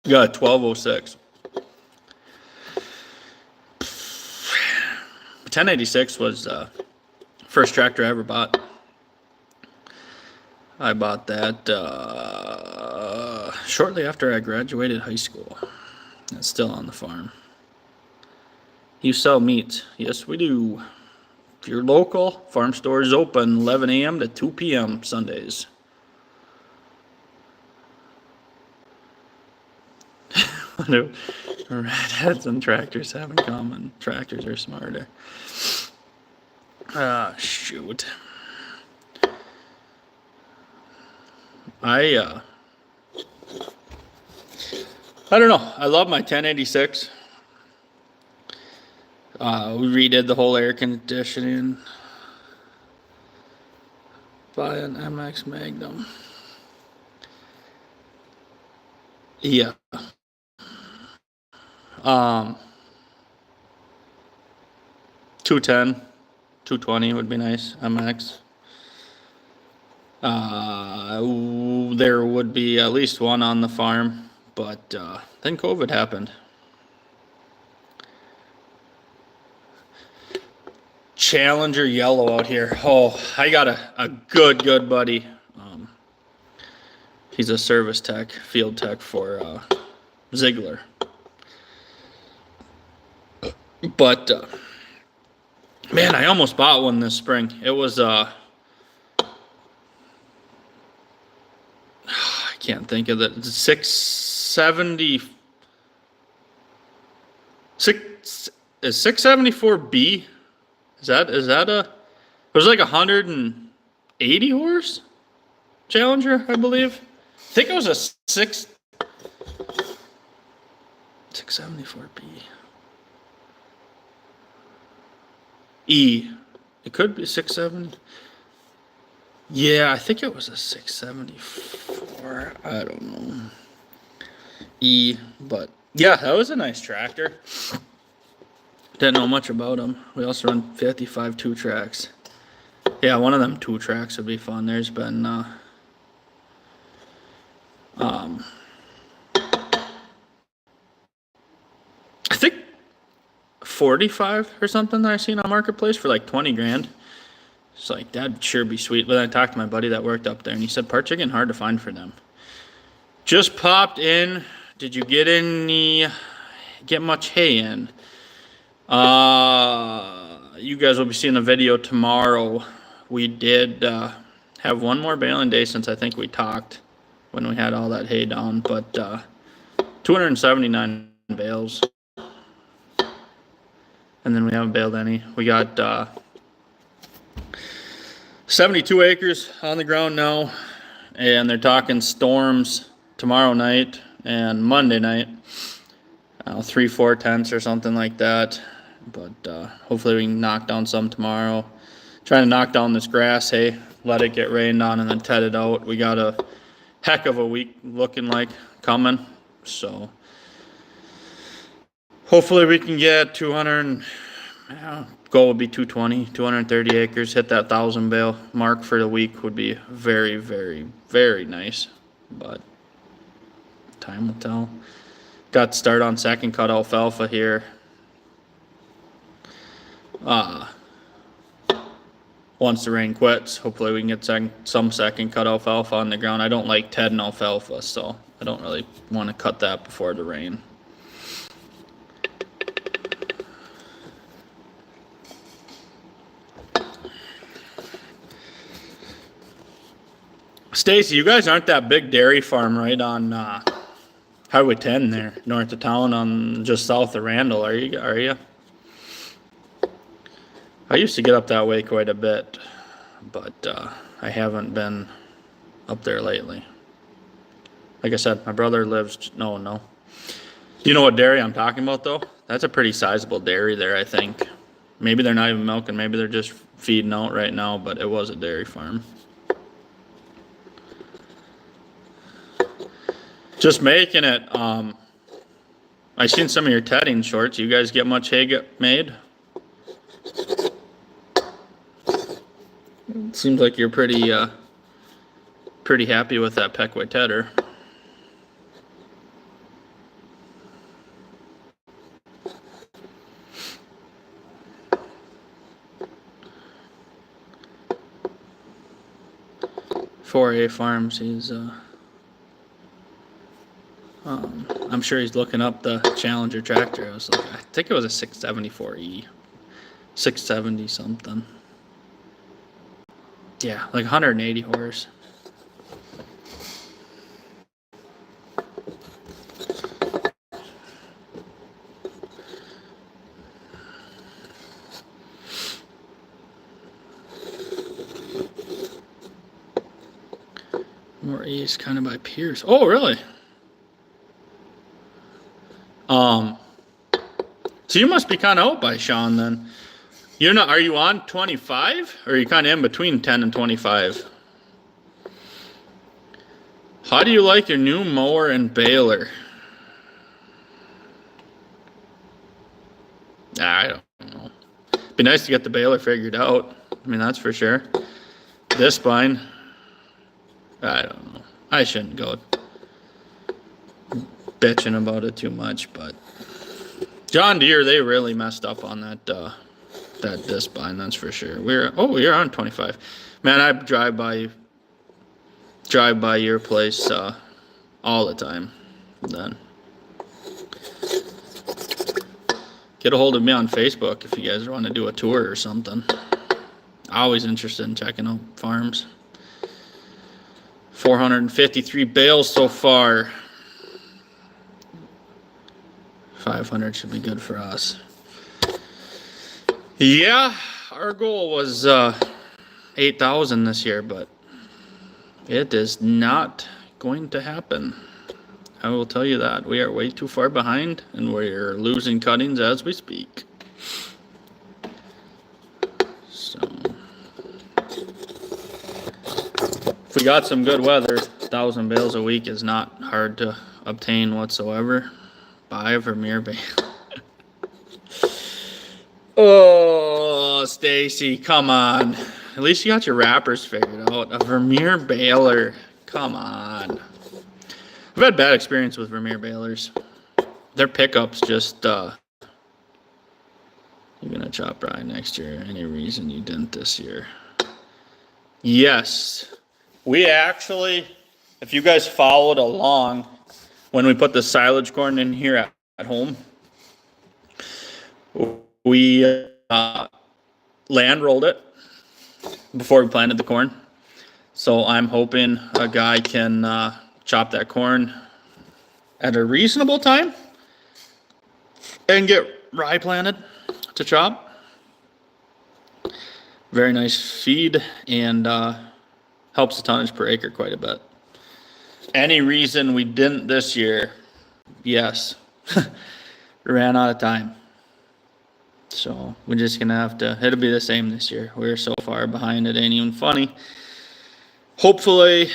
You got a 1206. 1086 was first tractor I ever bought. I bought that shortly after I graduated high school. It's still on the farm. You sell meat? Yes, we do. If you're local, farm store is open 11 a.m. to 2 p.m. Sundays. What do redheads and tractors have in common? Tractors are smarter. Ah, shoot. I don't know. I love my 1086. We redid the whole air conditioning by an MX Magnum. Yeah. 210, 220 would be nice. MX. There would be at least one on the farm, but then COVID happened. Challenger yellow out here. Oh, I got a good buddy. He's a service tech, field tech for Ziegler. But man, I almost bought one this spring. It was I can't think of it. 670. Is 674B? Is that a? It was like 180 horse Challenger, I believe. I think it was a 674B. E. It could be 670. Yeah, I think it was a 674. I don't know. E, but yeah, that was a nice tractor. Didn't know much about them. We also run 55 two tracks. Yeah, one of them two tracks would be fun. There's been I think 45 or something that I seen on Marketplace for like 20 grand. It's like, that'd sure be sweet. But then I talked to my buddy that worked up there, and he said parts are getting hard to find for them. Just popped in. Did you get much hay in? You guys will be seeing a video tomorrow. We did have one more baling day since I think we talked when we had all that hay down, but 279 bales. And then we haven't baled any. We got 72 acres on the ground now, and they're talking storms tomorrow night and Monday night. 3-4 tenths or something like that. But hopefully we can knock down some tomorrow. Trying to knock down this grass hay, let it get rained on, and then ted it out. We got a heck of a week looking like coming. So hopefully we can get 200, goal would be 220, 230 acres. Hit that 1,000 bale mark for the week would be very, very, very nice. But time will tell. Got to start on second cut alfalfa here. Once the rain quits, hopefully we can get some second cut alfalfa on the ground. I don't like tedding alfalfa, so I don't really want to cut that before the rain. Stacy, you guys aren't that big dairy farm right on Highway 10 there, north of town, on just south of Randall, are you? I used to get up that way quite a bit, but I haven't been up there lately. Like I said, my brother lives, no. Do you know what dairy I'm talking about, though? That's a pretty sizable dairy there, I think. Maybe they're not even milking, maybe they're just feeding out right now, but it was a dairy farm. Just making it. I seen some of your tedding shorts. You guys get much hay made? Seems like you're pretty happy with that Peckway tedder. .4A Farms. He's I'm sure he's looking up the Challenger tractor. I think it was a 674E, 670 something. Yeah, like 180 horse. More east, kind of by Pierce. Oh, really? So you must be kind of out by Sean then. You're not? Are you on 25, or are you kind of in between 10 and 25? How do you like your new mower and baler? I don't know. Be nice to get the baler figured out. I mean, that's for sure. This spine, I don't know. I shouldn't go bitching about it too much, but John Deere, they really messed up on that that disbine, that's for sure. You're on 25. Man, I drive by your place all the time. Then get a hold of me on Facebook if you guys want to do a tour or something. Always interested in checking out farms. 453 bales so far. 500 should be good for us. Yeah, our goal was 8,000 this year, but it is not going to happen. I will tell you that. We are way too far behind, and we're losing cuttings as we speak. So, if we got some good weather, 1,000 bales a week is not hard to obtain whatsoever. Buy a Vermeer bale. Oh, Stacy, come on. At least you got your wrappers figured out. A Vermeer baler. Come on. I've had bad experience with Vermeer balers. Their pickups just, you're going to chop rye next year. Any reason you didn't this year? Yes. We actually, if you guys followed along, when we put the silage corn in here at home, we land rolled it before we planted the corn. So I'm hoping a guy can chop that corn at a reasonable time and get rye planted to chop. Very nice feed and helps the tonnage per acre quite a bit. Any reason we didn't this year? Yes. Ran out of time. So we're just going to have to, it'll be the same this year. We're so far behind, it ain't even funny. Hopefully,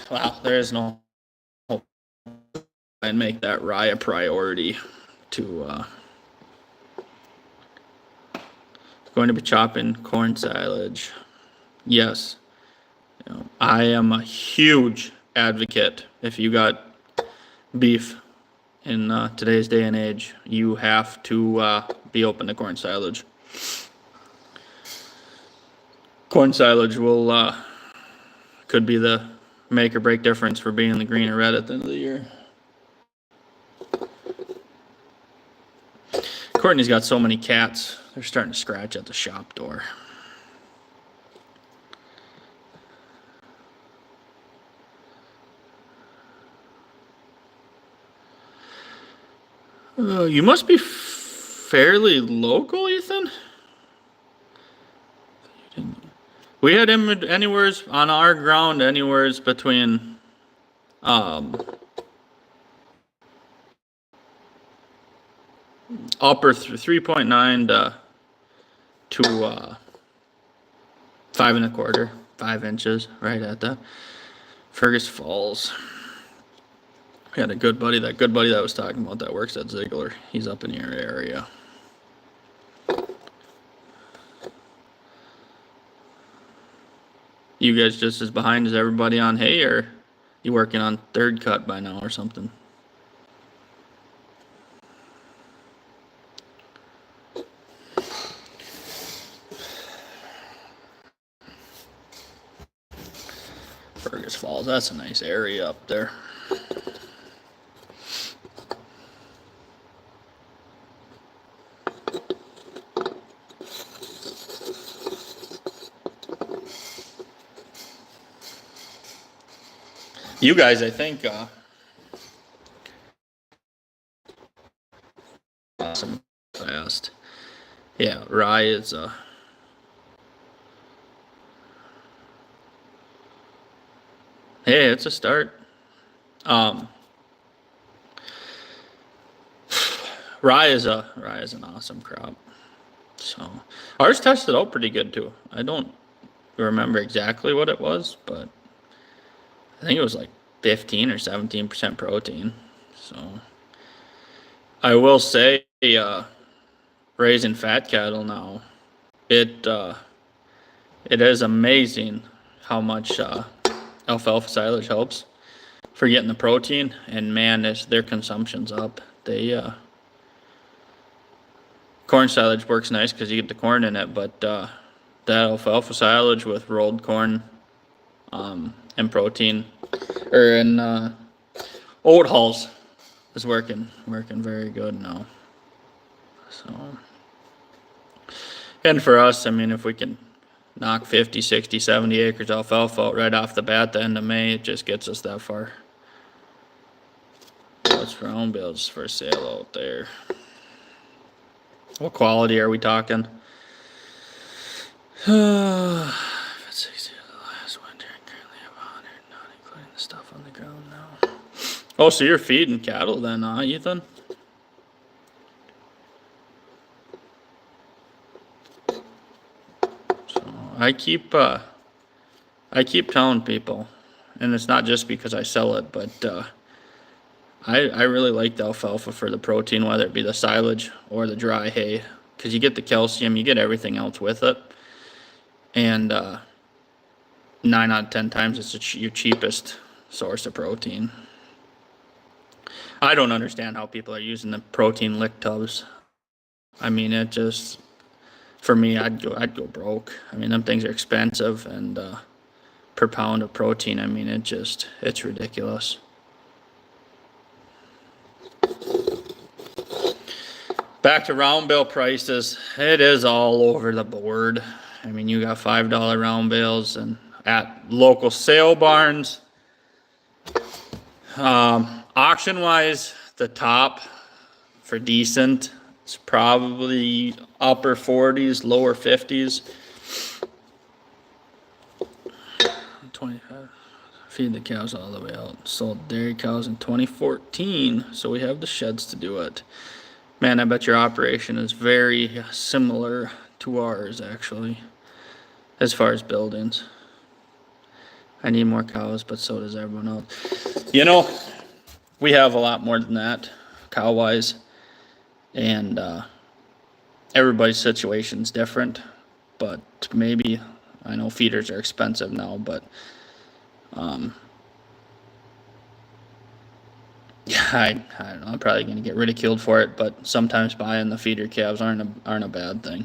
well, there is no hope. And make that rye a priority to, going to be chopping corn silage. Yes. You know, I am a huge advocate. If you got beef in today's day and age, you have to be open to corn silage. Corn silage will could be the make or break difference for being the green or red at the end of the year. Courtney's got so many cats, they're starting to scratch at the shop door. You must be fairly local, Ethan? We had him anywheres on our ground, anywheres between upper 3.9 to 5 1/4, 5 inches, right at that. Fergus Falls. We had a good buddy, that was talking about that works at Ziegler. He's up in your area. You guys just as behind as everybody on hay, or you working on third cut by now or something? Fergus Falls, that's a nice area up there. You guys, I think, awesome fast. Yeah, rye is hey, it's a start. Rye is an awesome crop. So ours tested out pretty good too. I don't remember exactly what it was, but I think it was like 15 or 17% protein. So I will say, raising fat cattle now, it is amazing how much alfalfa silage helps for getting the protein. And man, their consumption's up. They corn silage works nice because you get the corn in it, but that alfalfa silage with rolled corn and protein, or in oat hulls, is working very good now. So, and for us, I mean, if we can knock 50, 60, 70 acres alfalfa out right off the bat the end of May, it just gets us that far. What's round bales for sale out there? What quality are we talking? 60 the last winter, and currently have 100, not including the stuff on the ground now. Oh, so you're feeding cattle then, huh, Ethan? So I keep telling people, and it's not just because I sell it, but I really like the alfalfa for the protein, whether it be the silage or the dry hay, because you get the calcium, you get everything else with it, and 9 out of 10 times it's your cheapest source of protein. I don't understand how people are using the protein lick tubs. I mean, it just, for me, I'd go broke. I mean, them things are expensive, and per pound of protein, I mean, it's ridiculous. Back to round bale prices, it is all over the board. I mean, you got $5 round bales, and at local sale barns. Auction wise, the top for decent, it's probably upper 40s, lower 50s. 25. Feed the cows all the way out. Sold dairy cows in 2014, so we have the sheds to do it. Man, I bet your operation is very similar to ours, actually, as far as buildings. I need more cows, but so does everyone else. You know, we have a lot more than that, cow-wise, and everybody's situation's different, but maybe, I know feeders are expensive now, but yeah, I don't know, I'm probably going to get ridiculed for it, but sometimes buying the feeder calves aren't a bad thing.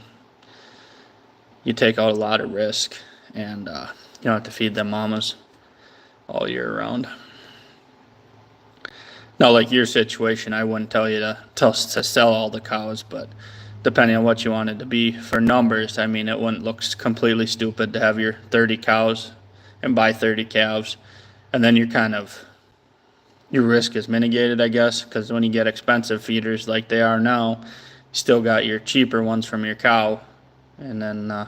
You take out a lot of risk, and you don't have to feed them mamas all year round. Now, like your situation, I wouldn't tell you to sell all the cows, but depending on what you want it to be for numbers, I mean, it wouldn't look completely stupid to have your 30 cows and buy 30 calves, and then your risk is mitigated, I guess, because when you get expensive feeders like they are now, you still got your cheaper ones from your cow, and then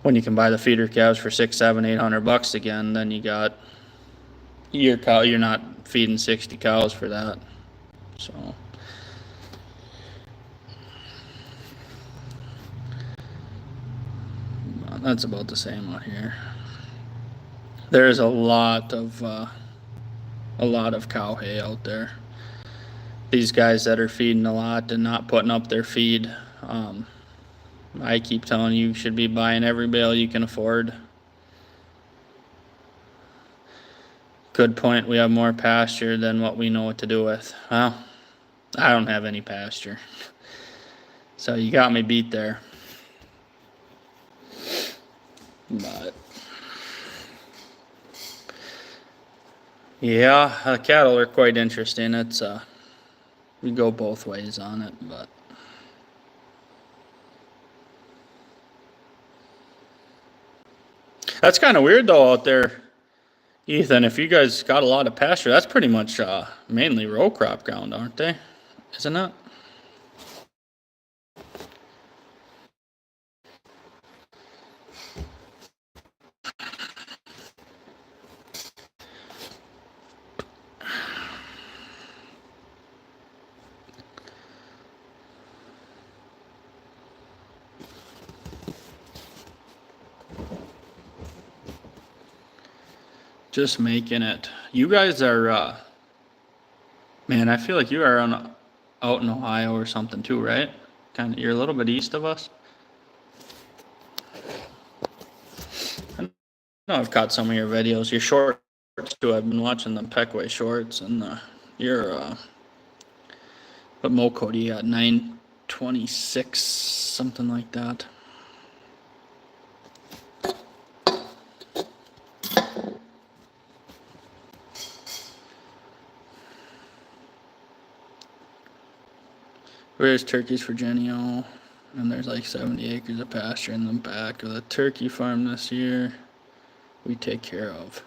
when you can buy the feeder calves for $600, $700, $800 again, then you got your cow. You're not feeding 60 cows for that. So that's about the same out here. There's a lot of cow hay out there. These guys that are feeding a lot and not putting up their feed, I keep telling you should be buying every bale you can afford. Good point, we have more pasture than what we know what to do with. Well, I don't have any pasture. So you got me beat there. But yeah, cattle are quite interesting. It's we go both ways on it, but that's kind of weird though out there, Ethan. If you guys got a lot of pasture, that's pretty much mainly row crop ground, aren't they? Isn't it? Just making it. You guys are, man, I feel like you are out in Ohio or something too, right? Kind of, you're a little bit east of us. I know I've caught some of your videos, your shorts too. I've been watching the Peckway shorts, and your, what moco do you got? 9 26, something like that. Raised turkeys for Genio, and there's like 70 acres of pasture in the back of the turkey farm this year we take care of.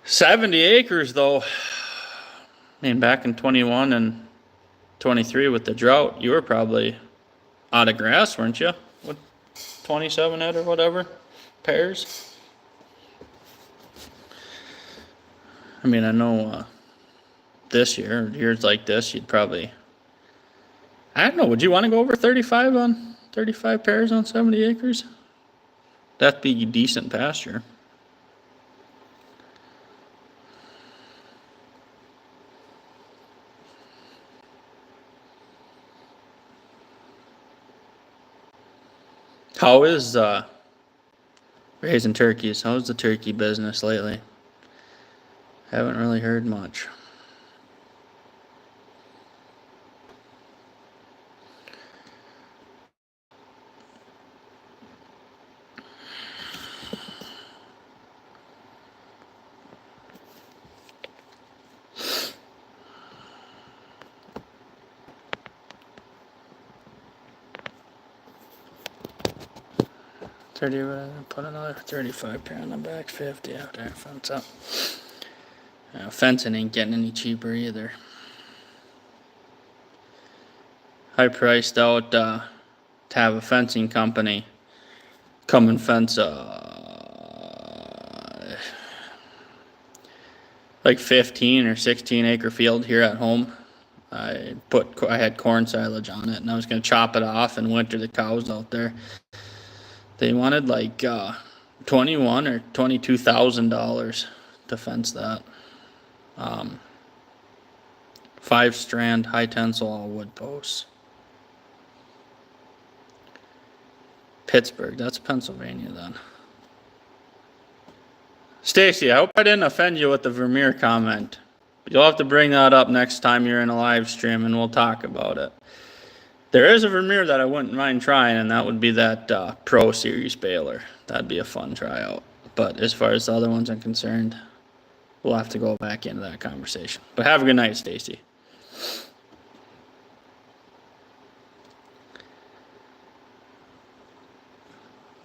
70 acres though. I mean, back in 21 and 23 with the drought, you were probably out of grass, weren't you? With 27 head or whatever pairs. I mean, I know this year, years like this, you'd probably, I don't know, would you want to go over 35 pairs on 70 acres? That'd be decent pasture. How is raising turkeys? How's the turkey business lately? Haven't really heard much. Put another 35 pair on the back, 50 out there, fence up. Fencing ain't getting any cheaper either. I priced out to have a fencing company come and fence like 15 or 16 acre field here at home. I had corn silage on it, and I was gonna chop it off and winter the cows out there. They wanted like $21,000 or $22,000 to fence that. 5-strand high tensile all wood posts. Pittsburgh, that's Pennsylvania then. Stacy, I hope I didn't offend you with the Vermeer comment. You'll have to bring that up next time you're in a live stream and we'll talk about it. There is a Vermeer that I wouldn't mind trying, and that would be that Pro Series baler. That'd be a fun tryout. But as far as the other ones are concerned, we'll have to go back into that conversation. But have a good night, Stacy.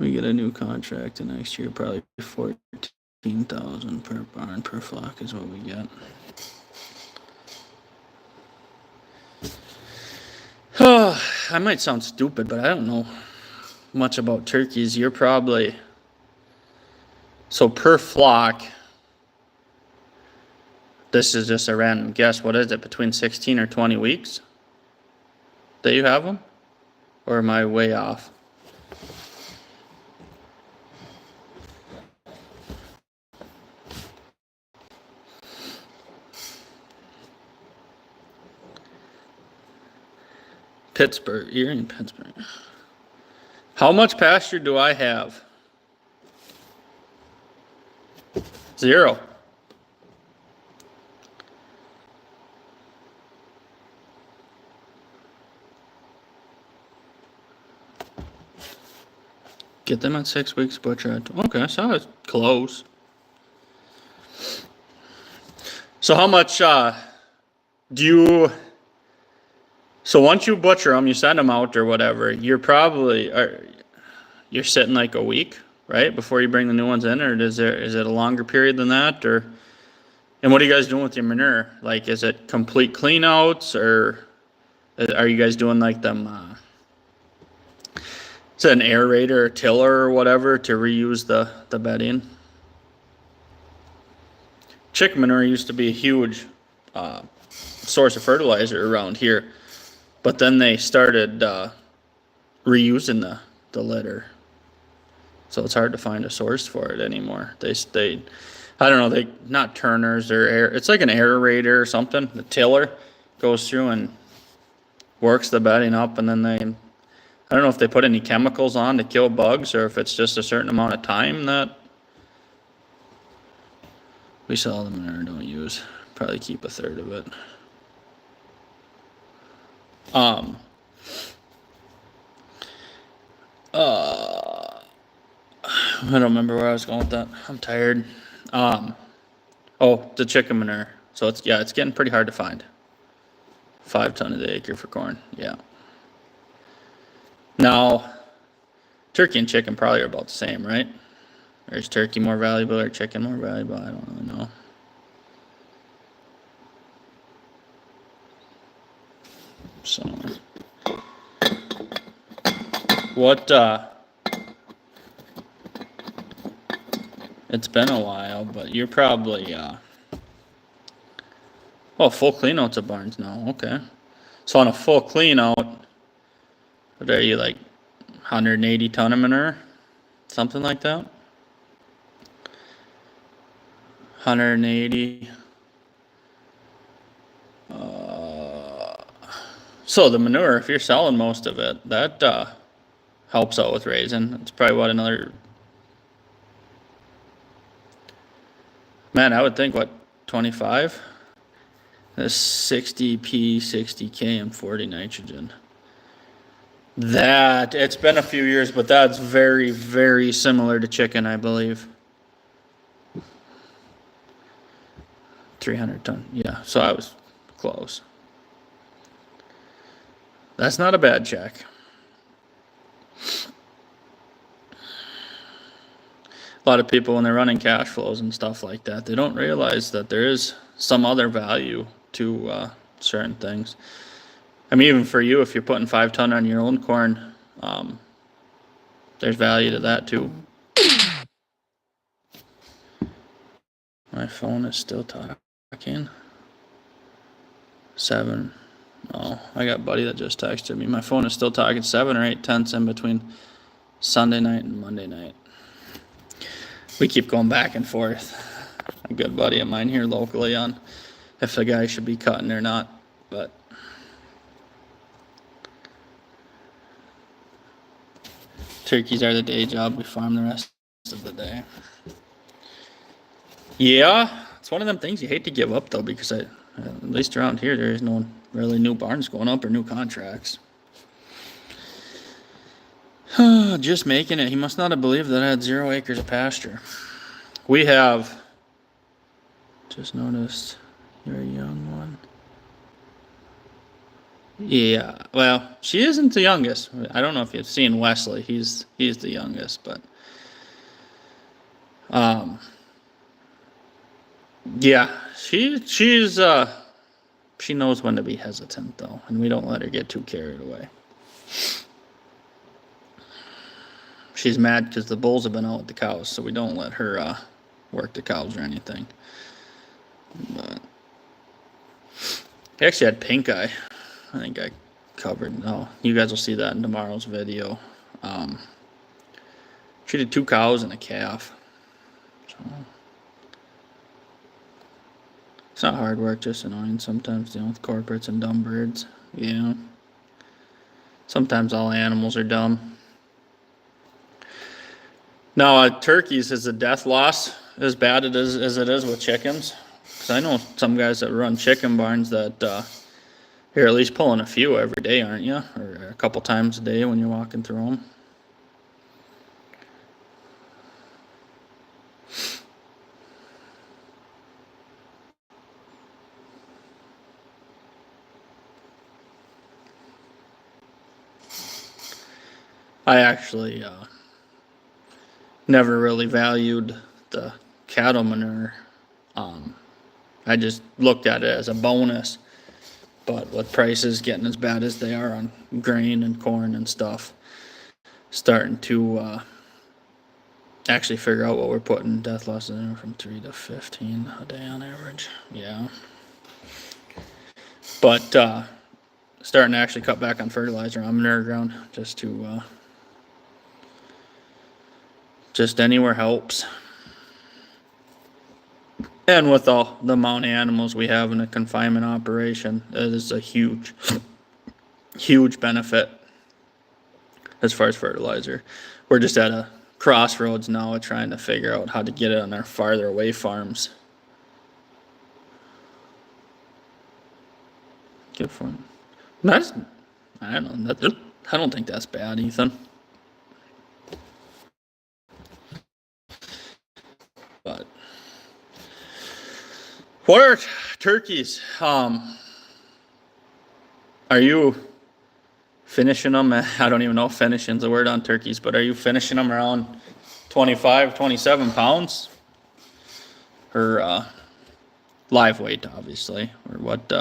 We get a new contract next year, probably 14,000 per barn per flock is what we get. Oh, I might sound stupid, but I don't know much about turkeys. You're probably, so per flock, this is just a random guess, what is it, between 16 or 20 weeks that you have them? Or am I way off? Pittsburgh, you're in Pittsburgh. How much pasture do I have? 0. Get them at 6 weeks butcher. Okay, so it's close. So how much do you? So once you butcher them, you send them out or whatever. You're probably you're sitting like a week, right, before you bring the new ones in, or is it a longer period than that, or? And what are you guys doing with your manure? Like, is it complete cleanouts, or are you guys doing like them? Is it an aerator or tiller or whatever to reuse the bedding? Chicken manure used to be a huge source of fertilizer around here, but then they started reusing the litter, so it's hard to find a source for it anymore. They I don't know, they not turners or air. It's like an aerator or something. The tiller goes through and works the bedding up, and then I don't know if they put any chemicals on to kill bugs or if it's just a certain amount of time that we sell the manure, don't use. Probably keep a third of it. Um, I don't remember where I was going with that. I'm tired. Oh, the chicken manure. So it's getting pretty hard to find. 5 ton of the acre for corn. Yeah. Now, turkey and chicken probably are about the same, right? Or is turkey more valuable or chicken more valuable? I don't really know. So, what, it's been a while, but you're probably, full cleanouts of barns now. Okay. So on a full cleanout, what are you, like 180 ton of manure? Something like that? 180. So the manure, if you're selling most of it, that helps out with raising. It's probably what, another, man, I would think what, 25? That's 60 P, 60 K, and 40 nitrogen. That, it's been a few years, but that's very, very similar to chicken, I believe. 300 ton, yeah, so I was close. That's not a bad check. A lot of people, when they're running cash flows and stuff like that, they don't realize that there is some other value to certain things. I mean, even for you, if you're putting 5 ton on your own corn, there's value to that too. My phone is still talking. 7. Oh, I got a buddy that just texted me. My phone is still talking 7 or 8 tenths in between Sunday night and Monday night. We keep going back and forth. A good buddy of mine here locally on if the guy should be cutting or not, but turkeys are the day job. We farm the rest of the day. Yeah, it's one of them things you hate to give up though, because at least around here there is no really new barns going up or new contracts. Just making it. He must not have believed that I had 0 acres of pasture. We have. Just noticed you're a young one. Yeah, well, she isn't the youngest. I don't know if you've seen Wesley. He's the youngest, but yeah, she's she knows when to be hesitant though, and we don't let her get too carried away. She's mad because the bulls have been out with the cows, so we don't let her work the cows or anything. But he actually had pink eye. I think I covered. No, you guys will see that in tomorrow's video. Treated 2 cows and a calf. So it's not hard work, just annoying sometimes dealing with corporates and dumb birds. Yeah. Sometimes all animals are dumb. Now, turkeys is a death loss as bad as it is with chickens. Because I know some guys that run chicken barns that you're at least pulling a few every day, aren't you? Or a couple times a day when you're walking through them. I actually never really valued the cattle manure. I just looked at it as a bonus. But with prices getting as bad as they are on grain and corn and stuff, starting to actually figure out what we're putting death losses in from 3 to 15 a day on average. Yeah. But starting to actually cut back on fertilizer on manure ground just to just anywhere helps. And with all the amount of animals we have in a confinement operation, it is a huge, huge benefit as far as fertilizer. We're just at a crossroads now of trying to figure out how to get it on our farther away farms. Good fun. I don't know. I don't think that's bad, Ethan. But what are turkeys? Are you finishing them? I don't even know if finishing's a word on turkeys, but are you finishing them around 25, 27 pounds? Or live weight, obviously, or what?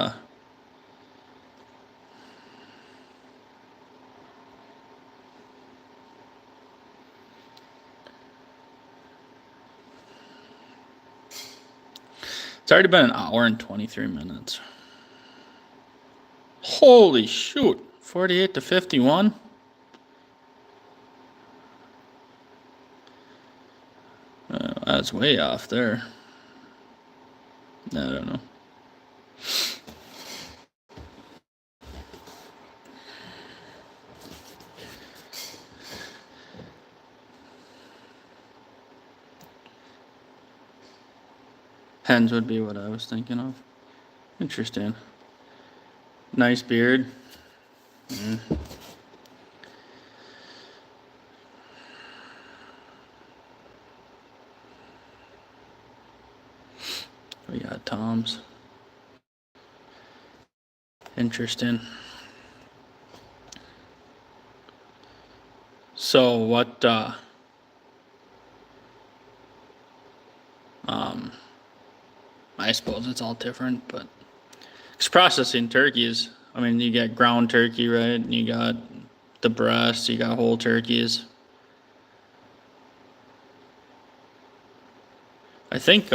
It's already been an hour and 23 minutes. Holy shoot, 48 to 51. That's way off there. I don't know. Hens would be what I was thinking of. Interesting. Nice beard. We got Toms. Interesting. So what, I suppose it's all different, but it's processing turkeys. I mean, you got ground turkey, right? And you got the breasts, you got whole turkeys. I think,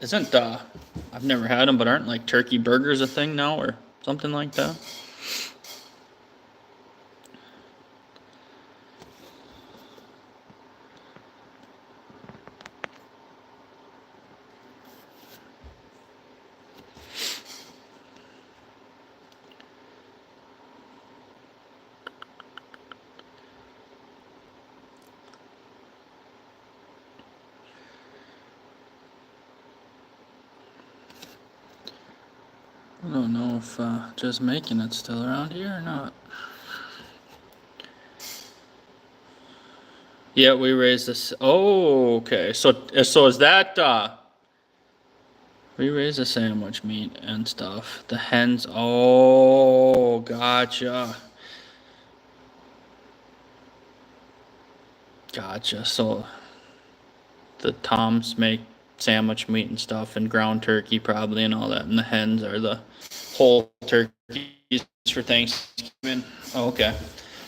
isn't, I've never had them, but aren't like turkey burgers a thing now or something like that? I don't know if just making it's still around here or not. Yeah, we raised this. Oh, okay. So is that we raise the sandwich meat and stuff. The hens. Oh, gotcha. Gotcha. So the toms make sandwich meat and stuff, and ground turkey probably, and all that, and the hens are the whole turkeys for Thanksgiving. Oh, okay,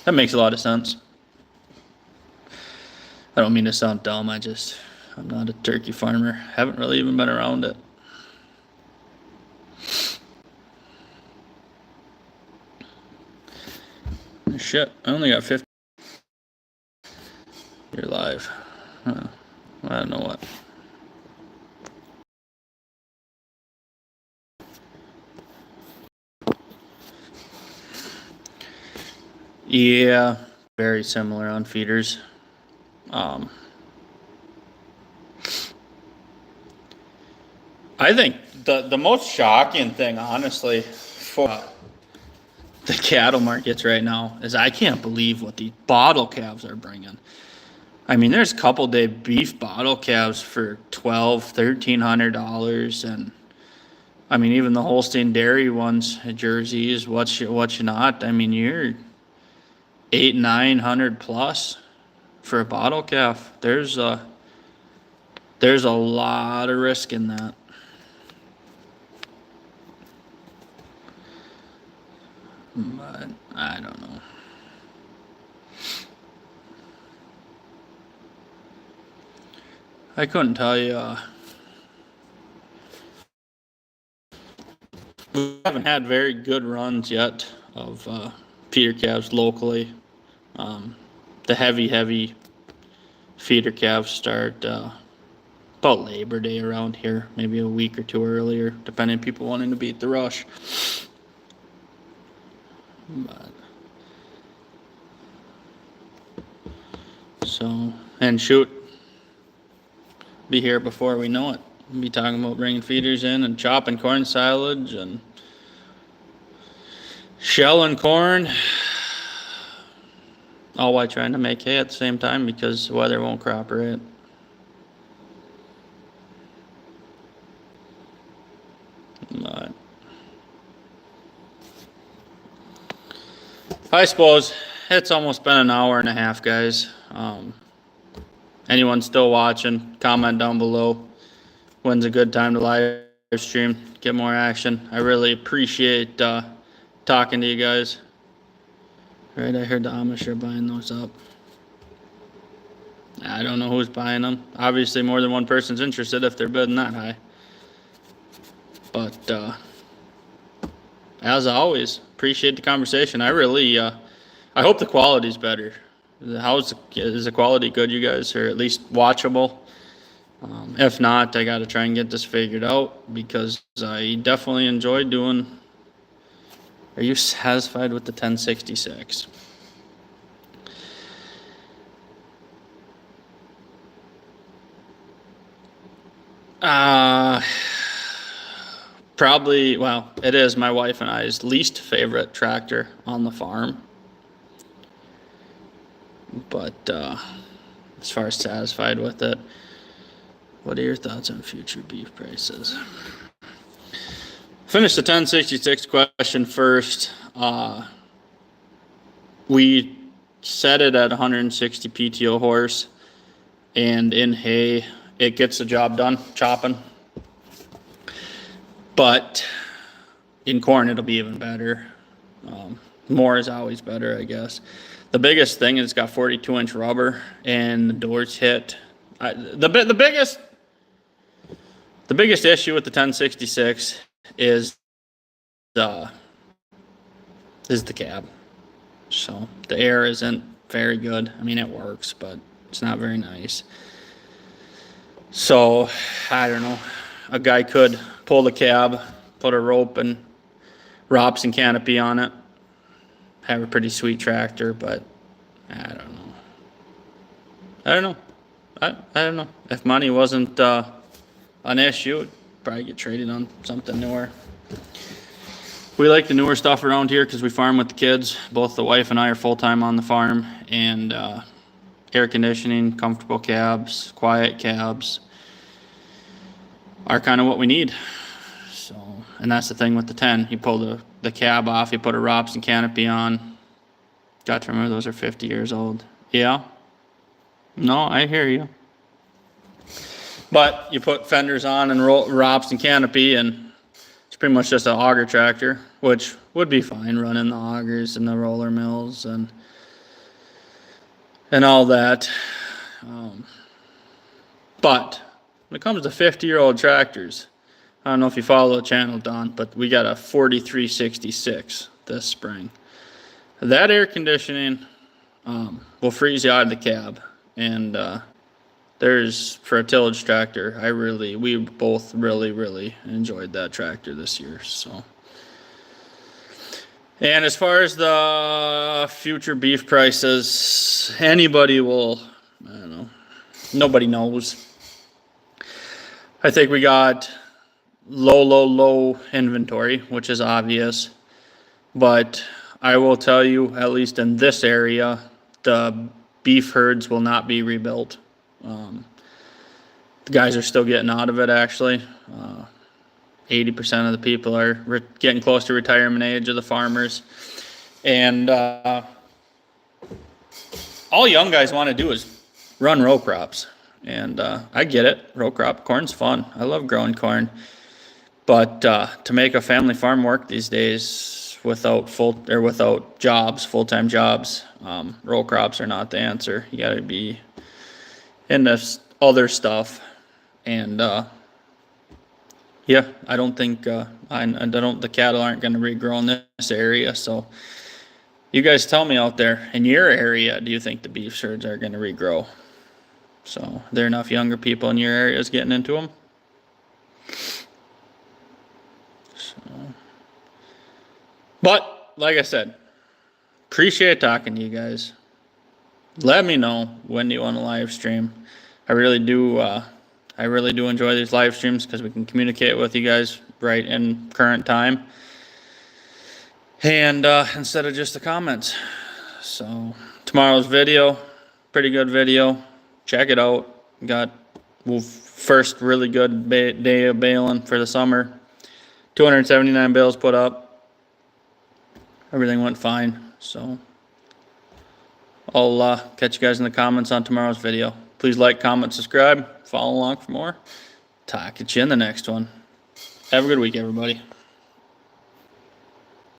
that makes a lot of sense. I don't mean to sound dumb. I'm not a turkey farmer. Haven't really even been around it. Shit, I only got 50. You're live. I don't know what. Yeah, very similar on feeders. I think the most shocking thing, honestly, for the cattle markets right now is I can't believe what these bottle calves are bringing. I mean, there's couple day beef bottle calves for $1,200, $1,300, and I mean even the Holstein dairy ones, jerseys, what you not. I mean you're 800-900 plus for a bottle calf. There's a lot of risk in that. But I don't know. I couldn't tell you. We haven't had very good runs yet of feeder calves locally. The heavy feeder calves start about Labor Day around here, maybe a week or two earlier, depending on people wanting to beat the rush. But, so, and shoot, be here before we know it. We'll be talking about bringing feeders in and chopping corn silage and Shell and corn, all while trying to make hay at the same time because the weather won't cooperate. But I suppose it's almost been an hour and a half, guys. Anyone still watching, comment down below. When's a good time to live stream, get more action. I really appreciate talking to you guys. Right, I heard the Amish are buying those up. I don't know who's buying them. Obviously, more than one person's interested if they're bidding that high. But as always, appreciate the conversation. I really, I hope the quality's better. Is the quality good, you guys, or at least watchable? If not, I got to try and get this figured out because I definitely enjoy doing. Are you satisfied with the 1066? Probably, well, it is my wife and I's least favorite tractor on the farm. But as far as satisfied with it, what are your thoughts on future beef prices? Finish the 1066 question first. We set it at 160 PTO horse, and in hay, it gets the job done, chopping. But in corn, it'll be even better. More is always better, I guess. The biggest thing is it's got 42-inch rubber, and the doors hit. The biggest issue with the 1066 is the cab. So the air isn't very good. I mean, it works, but it's not very nice. So I don't know. A guy could pull the cab, put a rope and ROPS and canopy on it, have a pretty sweet tractor, but I don't know. I don't know. If money wasn't an issue, it'd probably get traded on something newer. We like the newer stuff around here because we farm with the kids. Both the wife and I are full-time on the farm, and air conditioning, comfortable cabs, quiet cabs are kind of what we need. So, and that's the thing with the 10. You pull the cab off, you put a ROPS and canopy on. Got to remember those are 50 years old. Yeah. No, I hear you. But you put fenders on and ROPS and canopy, and it's pretty much just an auger tractor, which would be fine running the augers and the roller mills and all that. But when it comes to 50-year-old tractors, I don't know if you follow the channel, Don, but we got a 4366 this spring. That air conditioning will freeze you out of the cab. And for a tillage tractor, we both really enjoyed that tractor this year. So, and as far as the future beef prices, I don't know, nobody knows. I think we got low inventory, which is obvious. But I will tell you, at least in this area, the beef herds will not be rebuilt. The guys are still getting out of it, actually. 80% of the people are getting close to retirement age of the farmers. And all young guys want to do is run row crops. And I get it. Row crop corn's fun. I love growing corn. But to make a family farm work these days without full-time jobs, row crops are not the answer. You got to be in this other stuff. And yeah, I don't think the cattle aren't going to regrow in this area. So you guys tell me out there, in your area, do you think the beef herds are going to regrow? So are there enough younger people in your areas getting into them? But like I said, appreciate talking to you guys. Let me know when you want to live stream. I really do enjoy these live streams because we can communicate with you guys right in current time. and instead of just the comments. So tomorrow's video, pretty good video. Check it out. Got first really good day of baling for the summer. 279 bales put up. Everything went fine. So I'll catch you guys in the comments on tomorrow's video. Please like, comment, subscribe, follow along for more. Talk at you in the next one. Have a good week, everybody.